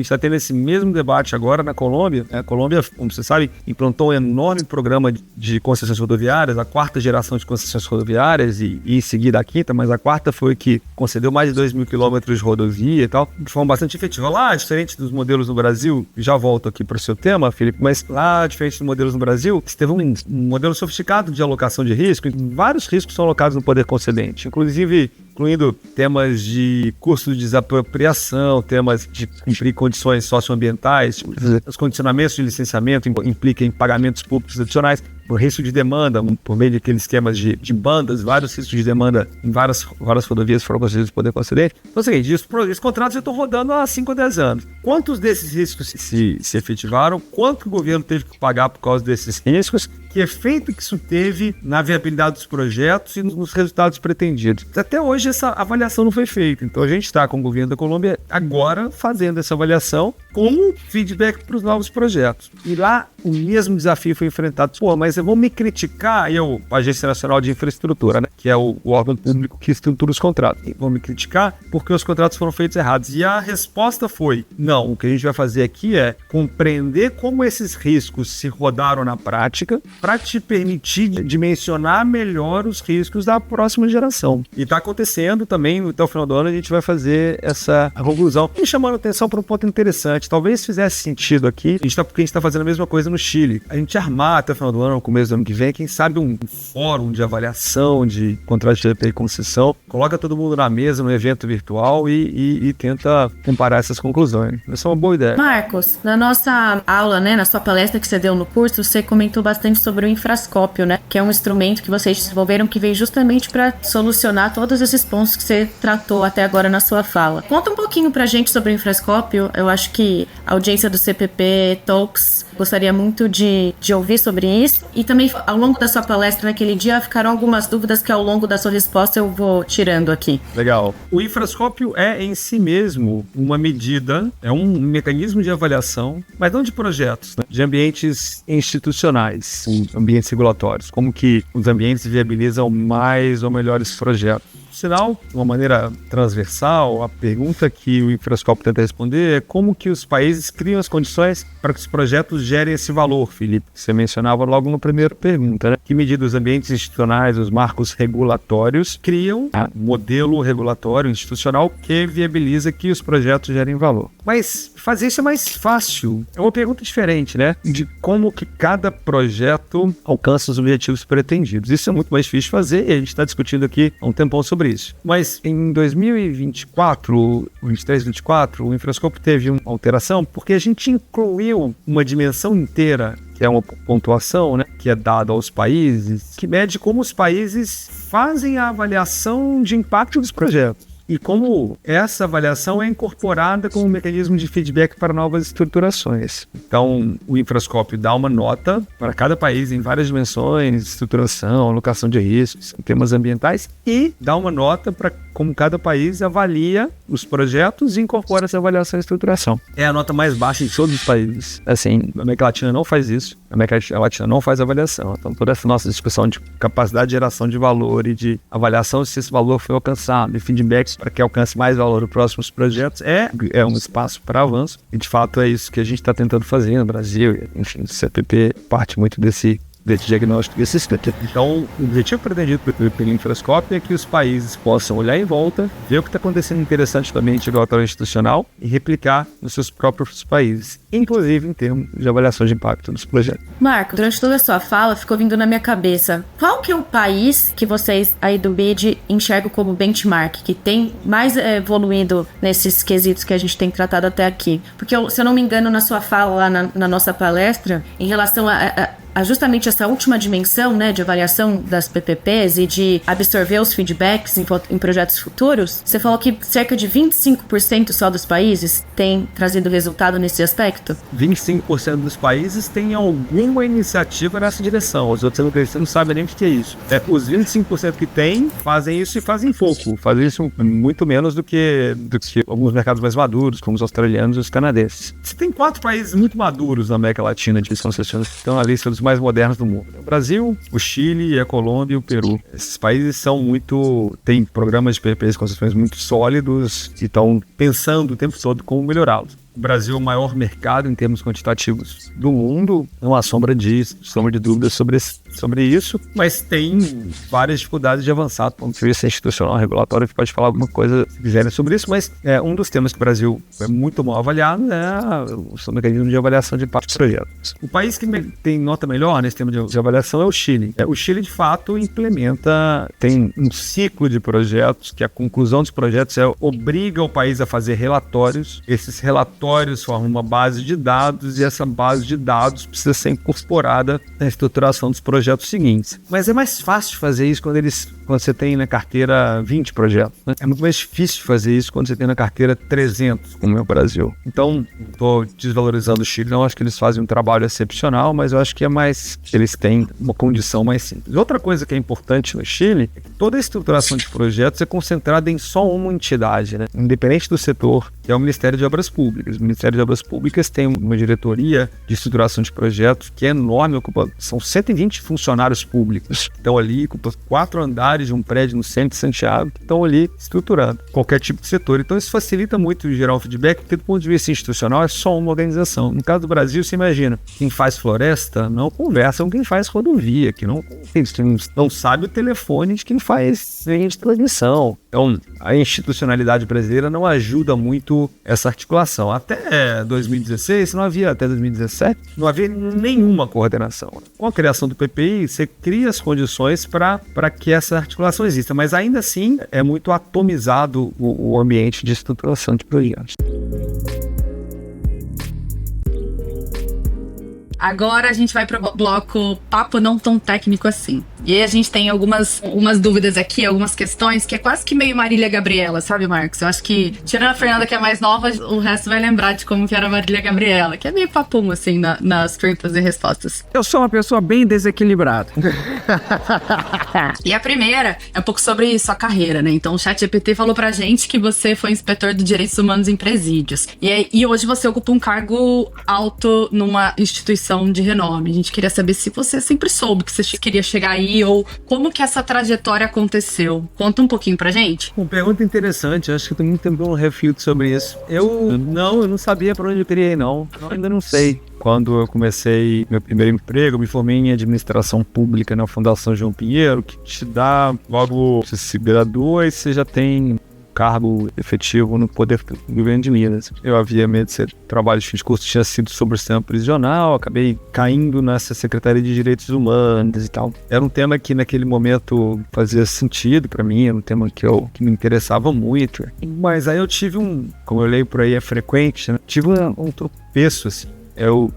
está tendo esse mesmo debate agora na Colômbia. A Colômbia, como você sabe, implantou um enorme programa de concessões rodoviárias, a 4ª geração de concessões rodoviárias e em seguida a 5ª, mas a 4ª foi que concedeu mais de 2.000 quilômetros de rodovia e tal, de forma bastante efetiva. Lá, diferente dos modelos no Brasil, já volto aqui para o seu tema, Felipe, mas lá, diferente dos modelos no Brasil, você teve um modelo sofisticado de alocação de risco, e vários riscos são alocados no poder concedente, incluindo temas de custo de desapropriação, temas de cumprir condições socioambientais, os condicionamentos de licenciamento implicam em pagamentos públicos adicionais, por risco de demanda, por meio daqueles esquemas de bandas, vários riscos de demanda em várias rodovias foram concedidos por poder concedente. Então, é o seguinte, esses contratos já estão rodando há 5 ou 10 anos. Quantos desses riscos se efetivaram? Quanto o governo teve que pagar por causa desses riscos? Que efeito que isso teve na viabilidade dos projetos e nos resultados pretendidos? Até hoje essa avaliação não foi feita. Então a gente está com o governo da Colômbia agora fazendo essa avaliação com feedback para os novos projetos. E lá o mesmo desafio foi enfrentado. Mas vão me criticar, a Agência Nacional de Infraestrutura, né, que é o órgão público que estrutura os contratos. Vão me criticar porque os contratos foram feitos errados. E a resposta foi, não, o que a gente vai fazer aqui é compreender como esses riscos se rodaram na prática para te permitir dimensionar melhor os riscos da próxima geração. E está acontecendo também, até o final do ano a gente vai fazer essa conclusão. Me chamando a atenção para um ponto interessante, talvez fizesse sentido aqui, porque a gente está fazendo a mesma coisa no Chile. A gente armar até o final do ano, no começo do ano que vem, quem sabe um fórum de avaliação de contrato de PPP e concessão, coloca todo mundo na mesa, no evento virtual e tenta comparar essas conclusões. Essa é uma boa ideia. Marcos, na nossa aula, né, na sua palestra que você deu no curso, você comentou bastante sobre o infrascópio, né, que é um instrumento que vocês desenvolveram que veio justamente para solucionar todos esses pontos que você tratou até agora na sua fala. Conta um pouquinho pra gente sobre o infrascópio. Eu acho que a audiência do CPP Talks gostaria muito de ouvir sobre isso. E também, ao longo da sua palestra naquele dia, ficaram algumas dúvidas que ao longo da sua resposta eu vou tirando aqui. Legal. O infrascópio é em si mesmo uma medida, é um mecanismo de avaliação, mas não de projetos, né? De ambientes institucionais, ambientes regulatórios, como que os ambientes viabilizam mais ou melhores projetos. Sinal, de uma maneira transversal, a pergunta que o infrascópio tenta responder é como que os países criam as condições para que os projetos gerem esse valor, Felipe, que você mencionava logo na primeira pergunta, né? Que medida os ambientes institucionais, os marcos regulatórios, criam um modelo regulatório institucional que viabiliza que os projetos gerem valor. Mas fazer isso é mais fácil. É uma pergunta diferente, né? De como que cada projeto alcança os objetivos pretendidos. Isso é muito mais difícil de fazer e a gente está discutindo aqui há um tempão sobre isso. Mas em 2024, 23-24, o infrascópio teve uma alteração porque a gente incluiu uma dimensão inteira, que é uma pontuação, né, que é dada aos países, que mede como os países fazem a avaliação de impacto dos projetos. E como essa avaliação é incorporada como um mecanismo de feedback para novas estruturações. Então, o infrascópio dá uma nota para cada país em várias dimensões, estruturação, alocação de riscos, temas ambientais, e dá uma nota para como cada país avalia os projetos e incorpora essa avaliação e estruturação. É a nota mais baixa de todos os países. Assim, a América Latina não faz isso. A América Latina não faz avaliação. Então, toda essa nossa discussão de capacidade de geração de valor e de avaliação se esse valor foi alcançado, e feedbacks para que alcance mais valor nos próximos projetos, é um espaço para avanço. E, de fato, é isso que a gente está tentando fazer no Brasil. Enfim, o CPP parte muito desse diagnóstico desse estudo. Então, o objetivo pretendido pelo infrascópio é que os países possam olhar em volta, ver o que está acontecendo interessante também em regulatório institucional e replicar nos seus próprios países, inclusive em termos de avaliação de impacto dos projetos. Marco, durante toda a sua fala ficou vindo na minha cabeça, qual que é o país que vocês aí do BID enxergam como benchmark, que tem mais evoluído nesses quesitos que a gente tem tratado até aqui? Porque, se eu não me engano, na sua fala lá na nossa palestra, em relação a justamente essa última dimensão, né, de avaliação das PPPs e de absorver os feedbacks em projetos futuros, você falou que cerca de 25% só dos países tem trazido resultado nesse aspecto? 25% dos países têm alguma iniciativa nessa direção. Os outros não sabem nem o que é isso. Os 25% que têm fazem isso e fazem pouco. Fazem isso muito menos do que alguns mercados mais maduros, como os australianos e os canadenses. Você tem 4 países muito maduros na América Latina de concessões que estão na lista dos mais modernos do mundo. O Brasil, o Chile, a Colômbia e o Peru. Esses países têm programas de PPPs e concessões muito sólidos e estão pensando o tempo todo como melhorá-los. O Brasil é o maior mercado em termos quantitativos do mundo, não há sombra de dúvidas sobre isso, mas tem várias dificuldades de avançar do ponto de vista institucional, regulatório, que pode falar alguma coisa se quiserem sobre isso, mas um dos temas que o Brasil é muito mal avaliado é o mecanismo de avaliação de impacto de projetos. O país que tem nota melhor nesse tema de avaliação é o Chile. O Chile, de fato, tem um ciclo de projetos, que a conclusão dos projetos obriga o país a fazer relatórios. Esses relatórios formam uma base de dados e essa base de dados precisa ser incorporada na estruturação dos projetos seguintes. Mas é mais fácil fazer isso quando você tem na carteira 20 projetos, né? É muito mais difícil fazer isso quando você tem na carteira 300, como é o Brasil. Então, estou desvalorizando o Chile, não acho que eles fazem um trabalho excepcional, mas eu acho que eles têm uma condição mais simples. Outra coisa que é importante no Chile é que toda a estruturação de projetos é concentrada em só uma entidade, né? Independente do setor, que é o Ministério de Obras Públicas. O Ministério de Obras Públicas tem uma diretoria de estruturação de projetos que é enorme, são 120 funcionários públicos que estão ali, ocupam 4 andares de um prédio no centro de Santiago, que estão ali estruturando qualquer tipo de setor. Então isso facilita muito gerar um feedback, porque do ponto de vista institucional é só uma organização. No caso do Brasil, você imagina, quem faz floresta não conversa com quem faz rodovia, que não sabe o telefone de quem faz linha de transmissão. Então, a institucionalidade brasileira não ajuda muito essa articulação. Até 2016, até 2017, não havia nenhuma coordenação. Com a criação do PPI, você cria as condições para que essa articulação exista, mas ainda assim é muito atomizado o ambiente de estruturação de projetos. Agora a gente vai pro bloco papo não tão técnico assim. E aí a gente tem algumas dúvidas aqui, algumas questões que é quase que meio Marília Gabriela, sabe, Marcos? Eu acho que, tirando a Fernanda, que é mais nova, o resto vai lembrar de como que era a Marília Gabriela, que é meio papum, assim, nas perguntas e respostas. Eu sou uma pessoa bem desequilibrada. E a primeira é um pouco sobre sua carreira, né? Então o ChatGPT falou pra gente que você foi inspetor de direitos humanos em presídios. E hoje você ocupa um cargo alto numa instituição de renome. A gente queria saber se você sempre soube que você queria chegar aí ou como que essa trajetória aconteceu. Conta um pouquinho pra gente. Uma pergunta interessante, acho que tem muito tempo um reflito sobre isso. Eu não sabia pra onde eu queria ir, não. Eu ainda não sei. Quando eu comecei meu primeiro emprego, eu me formei em administração pública na Fundação João Pinheiro, que te dá, logo você se gradua e você já tem cargo efetivo no poder do governo de Minas. Eu havia medo de ser trabalho de curso, tinha sido sobre o sistema prisional, acabei caindo nessa Secretaria de Direitos Humanos e tal. Era um tema que naquele momento fazia sentido para mim, era um tema que me interessava muito. Mas aí eu tive como eu leio por aí é frequente, né? Tive um tropeço, assim. Eu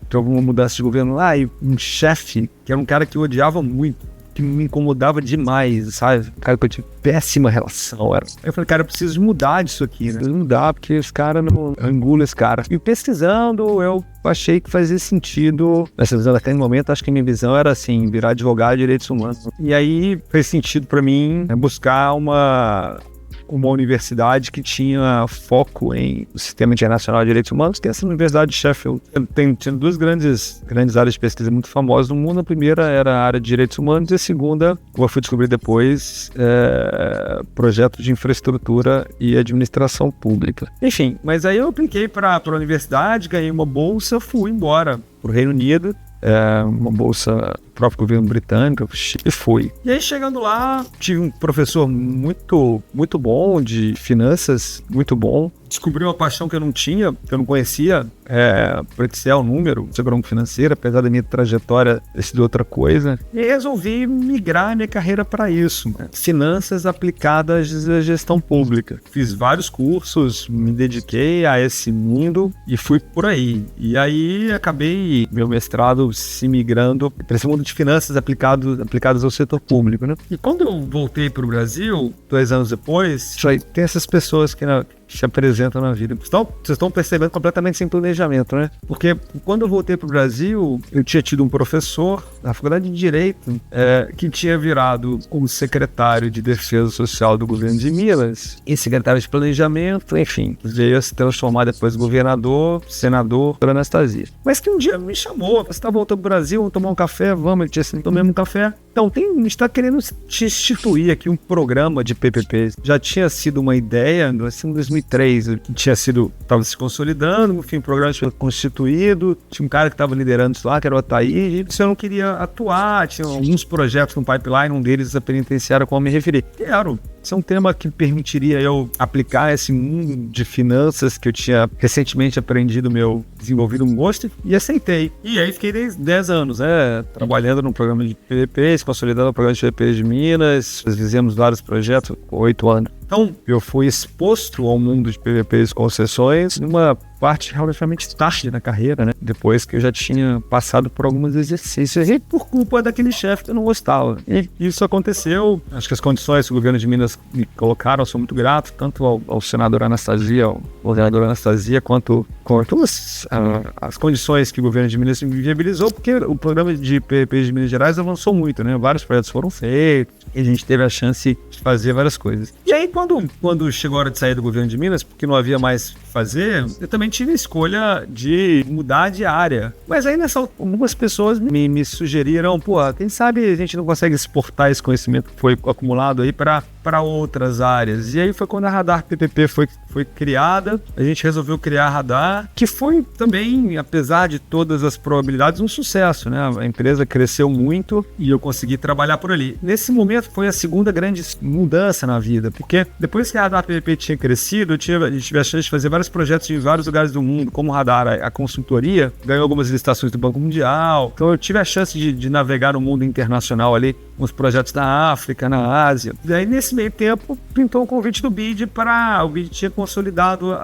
tive uma mudança de governo lá e um chefe, que era um cara que eu odiava muito, que me incomodava demais, sabe? Cara, que eu tive péssima relação. Eu falei, cara, eu preciso mudar disso aqui, né? Eu preciso mudar, porque esse cara não engula esse cara. E pesquisando, eu achei que fazia sentido. Nessa visão, até no momento, acho que a minha visão era assim, virar advogado de direitos humanos. E aí fez sentido pra mim buscar uma universidade que tinha foco em o Sistema Internacional de Direitos Humanos, que é essa Universidade de Sheffield. Tinha 2 grandes áreas de pesquisa muito famosas no mundo. A primeira era a área de Direitos Humanos e a segunda, como eu fui descobrir depois, projeto de infraestrutura e administração pública. Enfim, mas aí eu apliquei para a universidade, ganhei uma bolsa, fui embora para o Reino Unido, uma bolsa próprio governo britânico, e fui. E aí, chegando lá, tive um professor muito, muito bom, de finanças, muito bom. Descobri uma paixão que eu não tinha, que eu não conhecia, por Excel, número, segurança financeira, apesar da minha trajetória ter sido outra coisa. E resolvi migrar minha carreira para isso, né? Finanças aplicadas à gestão pública. Fiz vários cursos, me dediquei a esse mundo e fui por aí. E aí acabei meu mestrado se migrando para esse mundo de finanças aplicadas ao setor público, né? E quando eu voltei para o Brasil, 2 anos depois, tem essas pessoas que se apresentam na vida. Vocês estão percebendo completamente sem planejamento, né? Porque quando eu voltei para o Brasil, eu tinha tido um professor na Faculdade de Direito que tinha virado como secretário de Defesa Social do governo de Minas e secretário de Planejamento, enfim, veio a se transformar depois em governador, senador, Dona Anastasia. Mas que um dia me chamou, você está voltando para o Brasil, vamos tomar um café? Vamos, ele tinha assim, tomemos um café. Então, a gente está querendo instituir aqui um programa de PPPs. Já tinha sido uma ideia, assim, em 2003, estava se consolidando, enfim, o programa foi constituído, tinha um cara que estava liderando isso lá, que era o Ataí, e você não queria atuar, tinha alguns projetos no pipeline, um deles a penitenciária, como eu me referi. Quero. Esse é um tema que permitiria eu aplicar esse mundo de finanças que eu tinha recentemente desenvolvido um gosto e aceitei. E aí fiquei 10 anos, trabalhando no programa de PPPs, consolidando o programa de PPPs de Minas, fizemos vários projetos, 8 anos. Então, eu fui exposto ao mundo de PPPs e concessões numa parte relativamente tarde na carreira, né? Depois que eu já tinha passado por alguns exercícios e por culpa daquele chefe que eu não gostava. E isso aconteceu. Acho que as condições que o governo de Minas me colocaram, eu sou muito grato, tanto ao senador Anastasia, ao governador Anastasia, quanto as condições que o governo de Minas me viabilizou, porque o programa de PPPs de Minas Gerais avançou muito, né? Vários projetos foram feitos e a gente teve a chance de fazer várias coisas. E aí, quando chegou a hora de sair do governo de Minas, porque não havia mais o que fazer, eu também tive a escolha de mudar de área. Mas aí algumas pessoas me sugeriram, quem sabe a gente não consegue exportar esse conhecimento que foi acumulado aí para outras áreas. E aí foi quando a Radar PPP foi criada, a gente resolveu criar a Radar, que foi também, apesar de todas as probabilidades, um sucesso, né? A empresa cresceu muito e eu consegui trabalhar por ali. Nesse momento foi a segunda grande mudança na vida, porque depois que a Radar PPP tinha crescido, a gente tive a chance de fazer vários projetos em vários lugares do mundo, como Radar, a consultoria, ganhou algumas licitações do Banco Mundial, então eu tive a chance de navegar no mundo internacional ali, uns projetos na África, na Ásia. E aí, nesse meio tempo, pintou o convite do BID o BID tinha consolidado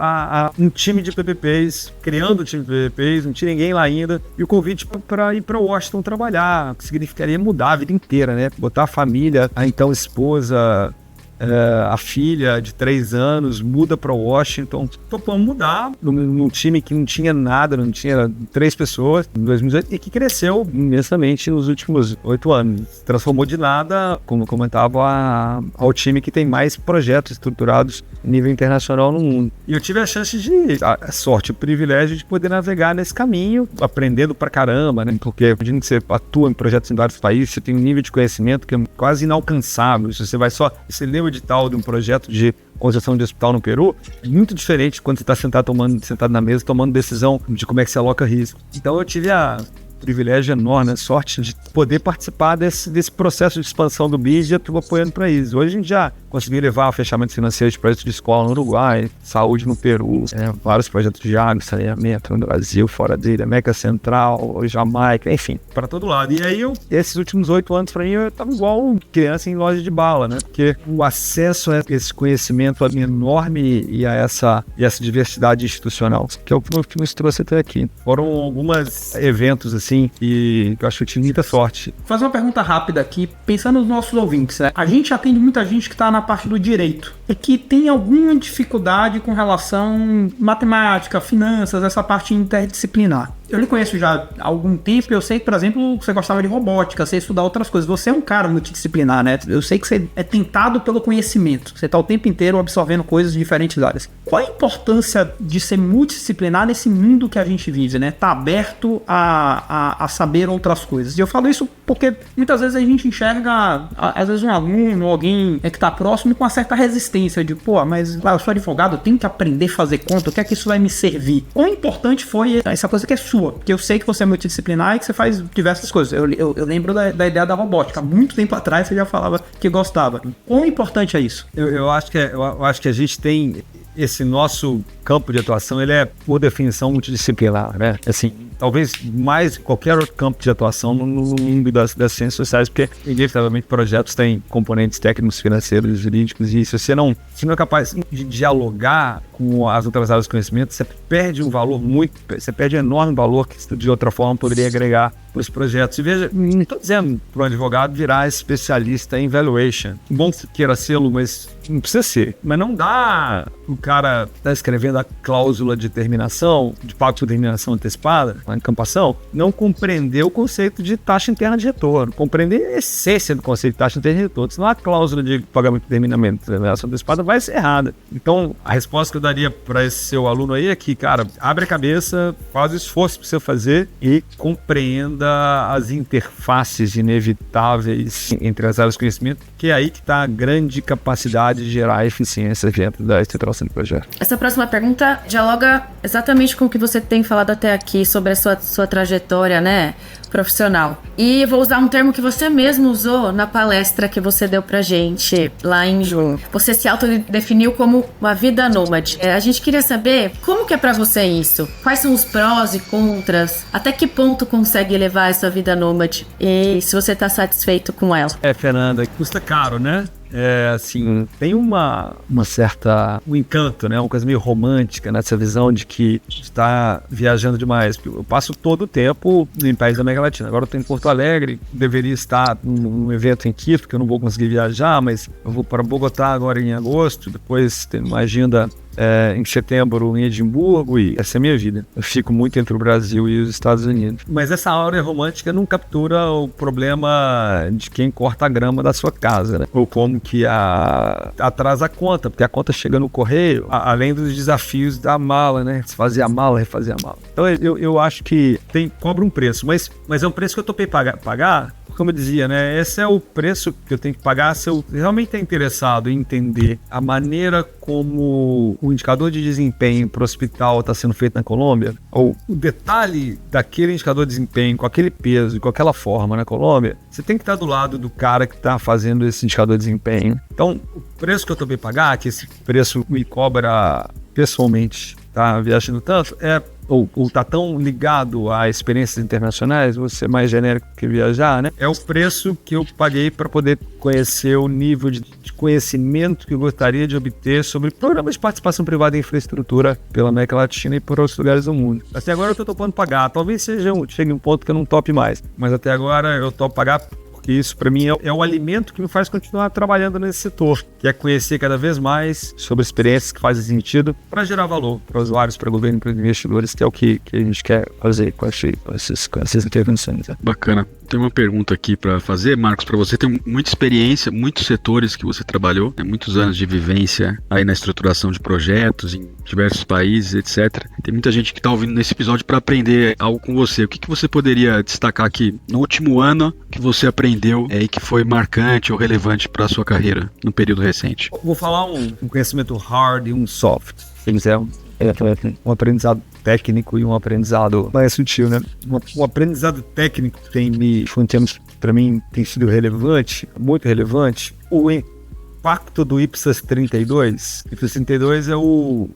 um time de PPPs, criando um time de PPPs, não tinha ninguém lá ainda, e o convite para ir para Washington trabalhar, que significaria mudar a vida inteira, né? Botar a família, a então esposa, a filha de 3 anos, muda para Washington. Topamos mudar num time que não tinha nada, não tinha 3 pessoas em 2018 e que cresceu imensamente nos últimos 8 anos. Se transformou de nada, como eu comentava, ao time que tem mais projetos estruturados a nível internacional no mundo. E eu tive a chance a sorte, o privilégio de poder navegar nesse caminho, aprendendo pra caramba, né? Porque imagina que você atua em projetos em vários países, você tem um nível de conhecimento que é quase inalcançável. Se você lê o edital de um projeto de construção de hospital no Peru, é muito diferente quando você está sentado na mesa tomando decisão de como é que se aloca risco. Então eu tive privilégio enorme, a sorte de poder participar desse processo de expansão do BID e atuar apoiando para isso. Hoje a gente já conseguiu levar o fechamento financeiro de projetos de escola no Uruguai, saúde no Peru, vários projetos de água, saneamento no Brasil, fora dele, América Central, Jamaica, enfim, para todo lado. E aí esses últimos 8 anos para mim, eu estava igual criança em loja de bala, né? Porque o acesso a esse conhecimento enorme e a essa diversidade institucional, que é o que nos trouxe até aqui. Foram alguns eventos assim, e eu acho que eu tive muita sorte. Vou fazer uma pergunta rápida aqui, pensando nos nossos ouvintes, né? A gente atende muita gente que está na parte do direito e que tem alguma dificuldade com relação à matemática, finanças, essa parte interdisciplinar. Eu lhe conheço já há algum tempo e eu sei que, por exemplo, você gostava de robótica, você estudar outras coisas. Você é um cara multidisciplinar, né? Eu sei que você é tentado pelo conhecimento. Você está o tempo inteiro absorvendo coisas de diferentes áreas. Qual a importância de ser multidisciplinar nesse mundo que a gente vive, né? Tá aberto a saber outras coisas. E eu falo isso porque muitas vezes a gente enxerga, às vezes um aluno ou alguém que tá próximo com uma certa resistência de, mas eu sou advogado, eu tenho que aprender a fazer conta, o que é que isso vai me servir? Quão importante foi essa coisa que é sua? Porque eu sei que você é multidisciplinar e que você faz diversas coisas. Eu lembro da ideia da robótica. Há muito tempo atrás você já falava que gostava. Quão importante é isso? Eu acho que a gente tem esse nosso campo de atuação, ele é, por definição, multidisciplinar, né? Assim, talvez mais qualquer outro campo de atuação no mundo das ciências sociais, porque, inevitavelmente, projetos têm componentes técnicos, financeiros, jurídicos, e se você não é capaz de dialogar com as outras áreas de conhecimento, você perde você perde um enorme valor que, de outra forma, poderia agregar para os projetos. E veja, não estou dizendo para um advogado virar especialista em valuation. Bom que queira ser, mas não precisa ser. Mas não dá o cara tá escrevendo a cláusula de terminação, de pacto de terminação antecipada, a encampação, não compreender o conceito de taxa interna de retorno, compreender a essência do conceito de taxa interna de retorno. Senão a cláusula de pagamento de terminamento de terminação antecipada vai ser errada. Então, a resposta que eu daria para esse seu aluno aí é que, cara, abre a cabeça, faz o esforço para você fazer e compreenda as interfaces inevitáveis entre as áreas de conhecimento, que é aí que está a grande capacidade de gerar eficiência dentro da estruturação do projeto. Essa próxima pergunta dialoga exatamente com o que você tem falado até aqui sobre a sua trajetória, né, profissional. E vou usar um termo que você mesmo usou na palestra que você deu pra gente lá em junho. Você se autodefiniu como uma vida nômade. A gente queria saber como que é pra você isso? Quais são os prós e contras? Até que ponto consegue levar essa vida nômade? E se você tá satisfeito com ela? Fernanda, custa caro, né? Assim, tem um encanto, né? Uma coisa meio romântica nessa visão de que está viajando demais. Eu passo todo o tempo em países da América Latina. Agora eu estou em Porto Alegre, deveria estar num evento em Quito, que eu não vou conseguir viajar, mas eu vou para Bogotá agora em agosto, depois tem uma agenda em setembro em Edimburgo, e essa é a minha vida. Eu fico muito entre o Brasil e os Estados Unidos. Mas essa áurea romântica não captura o problema de quem corta a grama da sua casa, né? Ou como que atrasa a conta, porque a conta chega no correio, além dos desafios da mala, né? Se fazer a mala, refazer a mala. Então eu acho que cobra um preço, mas é um preço que eu topei pagar. Como eu dizia, né? Esse é o preço que eu tenho que pagar se eu realmente estou interessado em entender a maneira como o indicador de desempenho para o hospital está sendo feito na Colômbia, ou o detalhe daquele indicador de desempenho com aquele peso e com aquela forma na Colômbia. Você tem que estar do lado do cara que está fazendo esse indicador de desempenho. Então, o preço que eu estou pagar, que esse preço me cobra pessoalmente, tá viajando tanto, ou tá tão ligado a experiências internacionais, vou ser mais genérico que viajar, né? É o preço que eu paguei para poder conhecer o nível de conhecimento que eu gostaria de obter sobre programas de participação privada em infraestrutura pela América Latina e por outros lugares do mundo. Até agora eu tô topando pagar, talvez chegue um ponto que eu não tope mais, mas até agora eu topo pagar, porque isso para mim é o alimento que me faz continuar trabalhando nesse setor, que é conhecer cada vez mais sobre experiências que fazem sentido para gerar valor para usuários, para governo, para investidores, que é o que a gente quer fazer com essas intervenções. Bacana. Tem uma pergunta aqui para fazer, Marcos, para você. Tem muita experiência, muitos setores que você trabalhou, né? Muitos anos de vivência aí na estruturação de projetos em diversos países, etc. Tem muita gente que está ouvindo nesse episódio para aprender algo com você. O que você poderia destacar aqui no último ano que você aprendeu e que foi marcante ou relevante para a sua carreira no período recente? Vou falar um conhecimento hard e um soft. Se quiser, um aprendizado técnico e um aprendizado mais sutil, né? Um aprendizado técnico que para mim tem sido relevante, muito relevante. O impacto do IPSAS 32. IPSAS 32 é o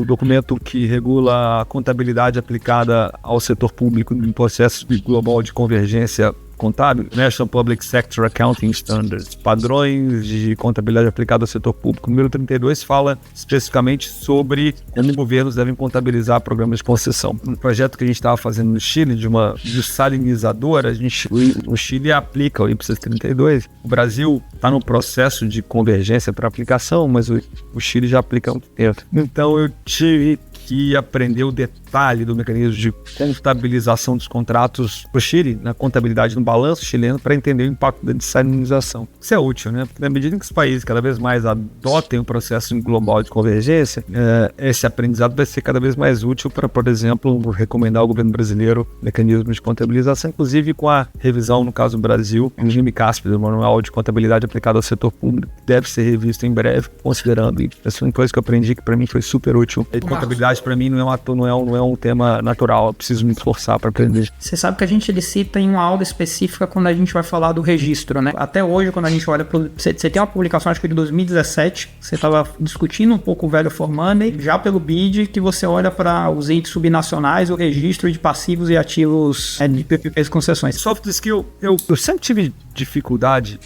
documento que regula a contabilidade aplicada ao setor público no processo global de convergência contábil, National Public Sector Accounting Standards, padrões de contabilidade aplicada ao setor público. O número 32 fala especificamente sobre como governos devem contabilizar programas de concessão. Um projeto que a gente estava fazendo no Chile, de uma desalinizadora, o Chile aplica o IPSAS 32. O Brasil está no processo de convergência para aplicação, mas o Chile já aplica há muito tempo. Então eu tive que aprender o detalhe do mecanismo de contabilização dos contratos para o Chile, na contabilidade no balanço chileno, para entender o impacto da dessalinização. Isso é útil, né? Porque na medida que os países cada vez mais adotem o processo global de convergência, esse aprendizado vai ser cada vez mais útil para, por exemplo, recomendar ao governo brasileiro mecanismos de contabilização, inclusive com a revisão, no caso do Brasil, do MCASP, do Manual de Contabilidade Aplicada ao Setor Público, deve ser revisto em breve, considerando. Essa é uma coisa que eu aprendi que para mim foi super útil. E contabilidade para mim não é um tema natural, eu preciso me esforçar para aprender. Você sabe que a gente cita em uma aula específica quando a gente vai falar do registro, né? Até hoje, quando a gente olha você tem uma publicação, acho que de 2017, você estava discutindo um pouco o velho for money, já pelo BID, que você olha para os índices subnacionais, o registro de passivos e ativos de PPPs e concessões. Soft skill, eu sempre tive dificuldade,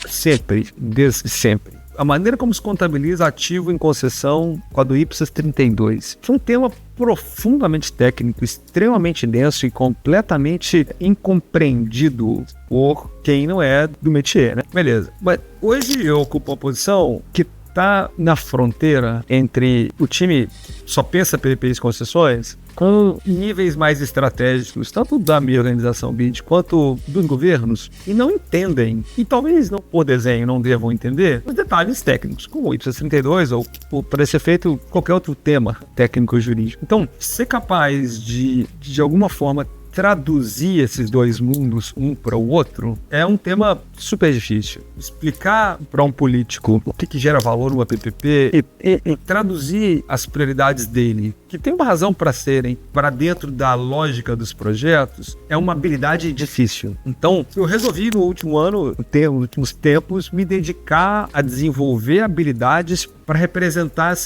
desde sempre. A maneira como se contabiliza ativo em concessão com a do IPSAS 32. Foi um tema profundamente técnico, extremamente denso e completamente incompreendido por quem não é do métier, né? Beleza. Mas hoje eu ocupo uma posição que está na fronteira entre o time só pensa PPPs e concessões com níveis mais estratégicos, tanto da minha organização BID quanto dos governos, e não entendem, e talvez não por desenho não devam entender, os detalhes técnicos, como o IPSAS 32 ou para esse efeito qualquer outro tema técnico jurídico. Então, ser capaz de alguma forma traduzir esses dois mundos um para o outro é um tema super difícil. Explicar para um político o que gera valor numa PPP e traduzir as prioridades dele, que tem uma razão para serem, para dentro da lógica dos projetos, é uma habilidade difícil. Então, eu resolvi nos últimos tempos, me dedicar a desenvolver habilidades para representar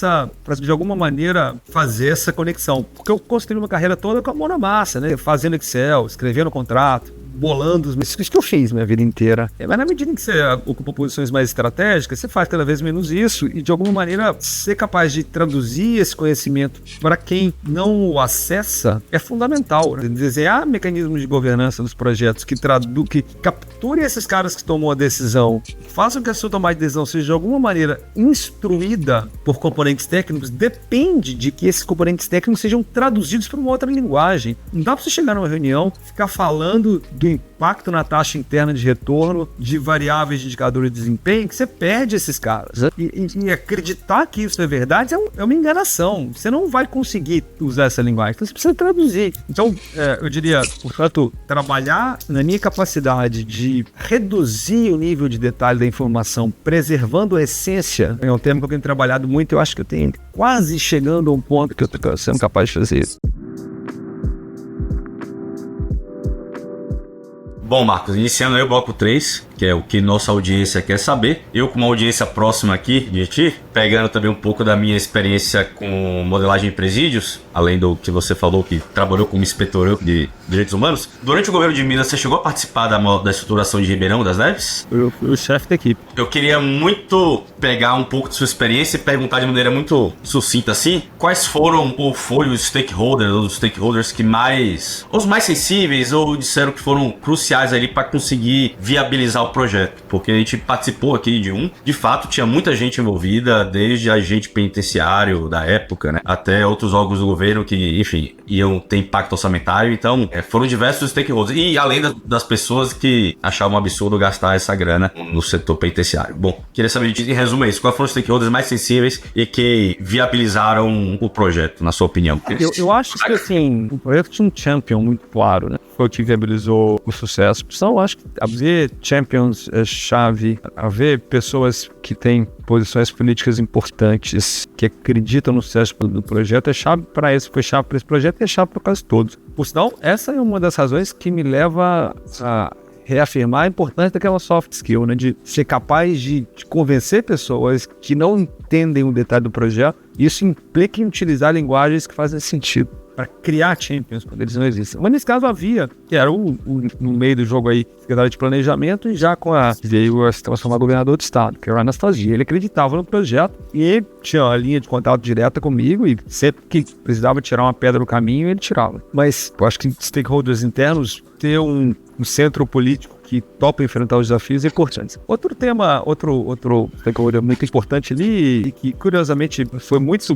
para de alguma maneira fazer essa conexão. Porque eu construí uma carreira toda com a mão na massa, né? Fazendo Excel, escrevendo contrato, bolando isso que eu fiz minha vida inteira. Mas na medida em que você ocupa posições mais estratégicas, você faz cada vez menos isso e de alguma maneira ser capaz de traduzir esse conhecimento para quem não o acessa é fundamental. Né? Desenhar mecanismos de governança dos projetos que capturem esses caras que tomam a decisão, façam que a sua tomada de decisão seja de alguma maneira instruída por componentes técnicos, depende de que esses componentes técnicos sejam traduzidos para uma outra linguagem. Não dá para você chegar numa reunião, ficar falando do impacto na taxa interna de retorno, de variáveis de indicador de desempenho, que você perde esses caras. E acreditar que isso é verdade é uma enganação. Você não vai conseguir usar essa linguagem, então você precisa traduzir. Então, eu diria, portanto, trabalhar na minha capacidade de reduzir o nível de detalhe da informação, preservando a essência, é um tema que eu tenho trabalhado muito, eu acho que eu tenho quase chegando a um ponto que eu estou sendo capaz de fazer isso. Bom, Marcos, iniciando aí o bloco 3, que é o que nossa audiência quer saber. Eu, com uma audiência próxima aqui de ti, pegando também um pouco da minha experiência com modelagem de presídios, além do que você falou que trabalhou como inspetor de direitos humanos. Durante o governo de Minas, você chegou a participar da estruturação de Ribeirão das Neves? Eu fui o chefe da equipe. Eu queria muito pegar um pouco de sua experiência e perguntar de maneira muito sucinta assim, quais foram ou foi os stakeholders que os mais sensíveis ou disseram que foram cruciais ali para conseguir viabilizar o projeto, porque a gente participou aqui de fato tinha muita gente envolvida, desde agente penitenciário da época, né, até outros órgãos do governo que, enfim, iam ter impacto orçamentário, então foram diversos stakeholders, e além das pessoas que achavam um absurdo gastar essa grana no setor penitenciário. Bom, queria saber, em resumo é isso, quais foram os stakeholders mais sensíveis e que viabilizaram o projeto, na sua opinião? Eu acho que, assim, o projeto tinha um champion muito claro, né, foi o que viabilizou o sucesso. Então, eu acho que haver champions é chave, haver pessoas que têm posições políticas importantes, que acreditam no sucesso do projeto, é chave para esse, foi chave para esse projeto e é chave para quase todos. Por sinal, essa é uma das razões que me leva a reafirmar a importância daquela soft skill, né, de ser capaz de convencer pessoas que não entendem o detalhe do projeto. Isso implica em utilizar linguagens que fazem sentido para criar champions quando eles não existem. Mas nesse caso havia, que era no meio do jogo aí, secretário de planejamento, e já veio a se transformar governador do estado, que era o Anastasia. Ele acreditava no projeto e ele tinha uma linha de contato direta comigo e sempre que precisava tirar uma pedra do caminho, ele tirava. Mas eu acho que stakeholders internos, ter um centro político que topam enfrentar os desafios importantes. Outro tema, outro stakeholder muito importante ali, e que curiosamente foi muito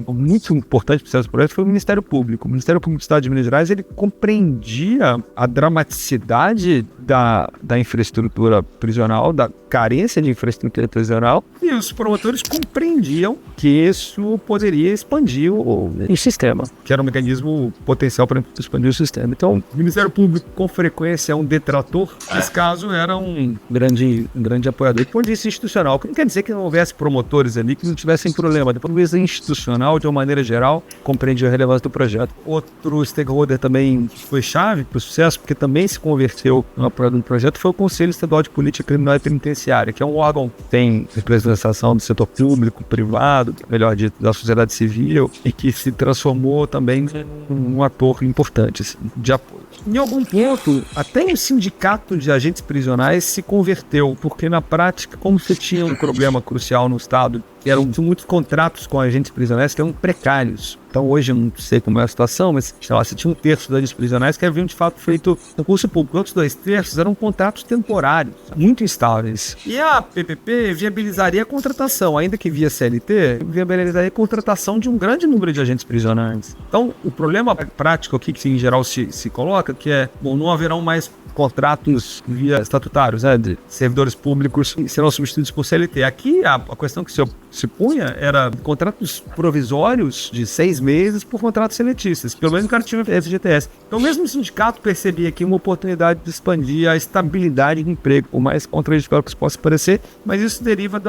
importante para o processo do projeto, foi o Ministério Público. O Ministério Público do Estado de Minas Gerais, ele compreendia a dramaticidade da infraestrutura prisional, da carência de infraestrutura prisional, e os promotores compreendiam que isso poderia expandir o sistema, que era um mecanismo potencial para expandir o sistema. Então, o Ministério Público, com frequência, é um detrator. Nesse caso, era um grande apoiador. Do ponto de vista institucional, que não quer dizer que não houvesse promotores ali que não tivessem problema. Do ponto de vista institucional, de uma maneira geral, compreendia a relevância do projeto. Outro stakeholder também foi chave para o sucesso, porque também se converteu no apoiador do projeto, foi o Conselho Estadual de Política Criminal e Penitenciária, que é um órgão que tem representação do setor público, privado, melhor dito, da sociedade civil, e que se transformou também num ator importante, assim, de apoio. Em algum ponto, até o sindicato de agentes prisionais se converteu, porque na prática, como você tinha um problema crucial no Estado, eram muitos contratos com agentes prisionais que eram precários. Então hoje eu não sei como é a situação, mas sei lá, você tinha 1/3 dos agentes prisionais que haviam de fato feito concurso público. Outros 2/3 eram contratos temporários, muito instáveis. E a PPP viabilizaria a contratação, ainda que via CLT, viabilizaria a contratação de um grande número de agentes prisionais. Então o problema prático aqui que em geral se coloca, que é, bom, não haverão mais contratos via estatutários, né, de servidores públicos serão substituídos por CLT. Aqui a questão que se punha era contratos provisórios de 6 meses por contratos seletistas. Pelo menos o cara tinha FGTS. Então mesmo o sindicato percebia aqui uma oportunidade de expandir a estabilidade do emprego, por mais contraditório que isso possa parecer, mas isso deriva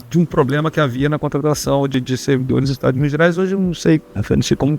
de um problema que havia na contratação de servidores do Estado de Minas Gerais. Hoje eu não sei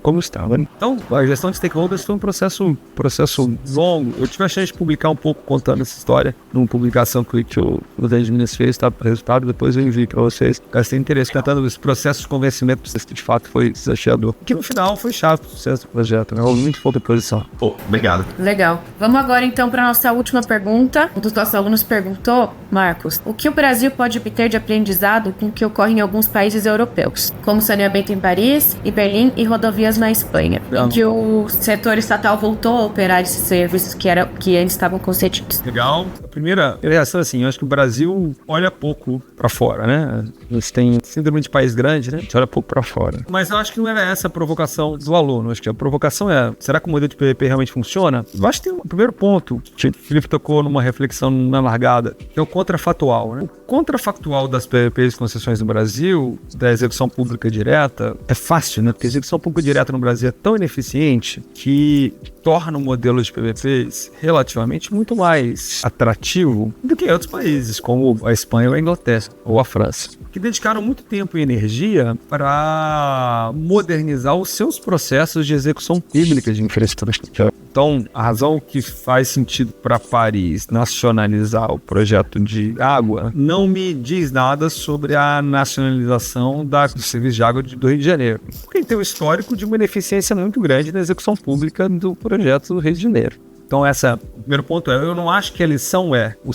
como estava. Né? Então a gestão de stakeholders foi um processo longo. Eu tive a chance de publicar um pouco contando essa história numa publicação que o Dente de Minas fez, tá? Para resultado, depois eu envio para vocês. Caso tenha interesse, tratando esse processo de convencimento, de fato foi desafiador. Que no final foi chave para o sucesso do projeto, né? Houve muito pouca posição. Pô, obrigado. Legal. Vamos agora então para a nossa última pergunta. Um dos nossos alunos perguntou, Marcos, o que o Brasil pode obter de aprendizado com o que ocorre em alguns países europeus, como saneamento em Paris, e Berlim e rodovias na Espanha, em que o setor estatal voltou a operar esses serviços que antes estavam concedidos. Legal. A primeira reação, assim, eu acho que o Brasil olha pouco para fora, né? A gente tem síndrome de país grande, né? A gente olha pouco para fora. Mas eu acho que não era essa a provocação do aluno. Eu acho que a provocação é, será que o modelo de PPP realmente funciona? Eu acho que tem um primeiro ponto. O Felipe tocou numa reflexão na largada, que é o contrafatual, né? O contrafactual das PPPs e concessões no Brasil, da execução pública direta, é fácil, né? Porque a execução pública direta no Brasil é tão ineficiente que torna o modelo de PPPs relativamente muito mais atrativo do que em outros países, como a Espanha ou a Inglaterra, ou a França, que dedicaram muito tempo e energia para modernizar os seus processos de execução pública de infraestrutura. Então, a razão que faz sentido para Paris nacionalizar o projeto de água não me diz nada sobre a nacionalização do serviço de água do Rio de Janeiro, porque tem um histórico de uma ineficiência muito grande na execução pública do projeto do Rio de Janeiro. Então, o primeiro ponto eu não acho que a lição é o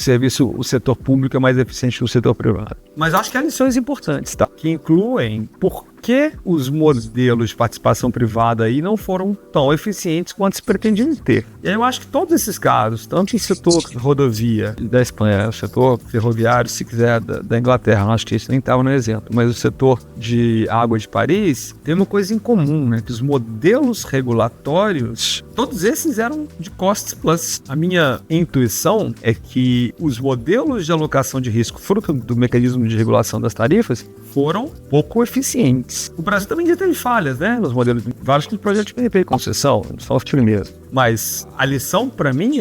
setor público é mais eficiente que o setor privado. Mas acho que há lições importantes, tá? Que incluem por que os modelos de participação privada aí não foram tão eficientes quanto se pretendiam ter. E aí eu acho que todos esses casos, tanto o setor rodovia da Espanha, o setor ferroviário, se quiser, da Inglaterra, não acho que isso nem estava no exemplo, mas o setor de água de Paris tem uma coisa em comum, né? Que os modelos regulatórios, todos esses eram de cost plus. A minha intuição é que os modelos de alocação de risco, fruto do mecanismo de regulação das tarifas, foram pouco eficientes. O Brasil também já teve falhas, né? Nos modelos, vários projetos de PPP e concessão, software mesmo. Mas a lição para mim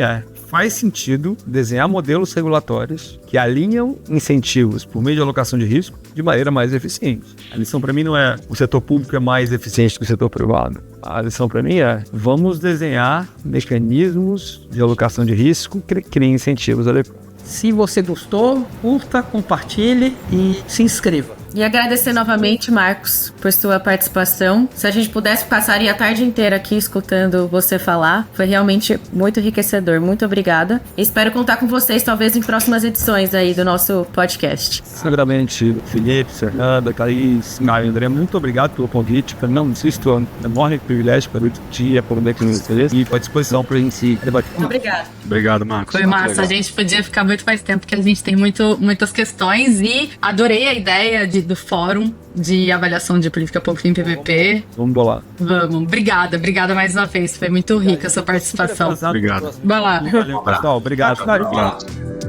faz sentido desenhar modelos regulatórios que alinham incentivos por meio de alocação de risco de maneira mais eficiente. A lição para mim não é o setor público é mais eficiente que o setor privado. A lição para mim é vamos desenhar mecanismos de alocação de risco que criem incentivos adequados. Se você gostou, curta, compartilhe e se inscreva. E agradecer novamente, Marcos, por sua participação. Se a gente pudesse, passaria a tarde inteira aqui escutando você falar. Foi realmente muito enriquecedor. Muito obrigada. E espero contar com vocês, talvez, em próximas edições aí do nosso podcast. Sinceramente, Felipe, Fernanda, Thaís, Mário, André, muito obrigado pelo convite. Não insisto, é um enorme privilégio para o dia, por onde é que nos interessa, e à disposição para a gente debater. Obrigada. Obrigado, Marcos. Foi massa, a gente podia ficar muito mais tempo, porque a gente tem muitas questões e adorei a ideia do fórum de avaliação de política pública em PPP. Vamos bolar. Vamos, obrigada mais uma vez, foi muito rica a sua participação. Obrigado. Vai lá. Valeu, pessoal. Obrigado. Obrigado.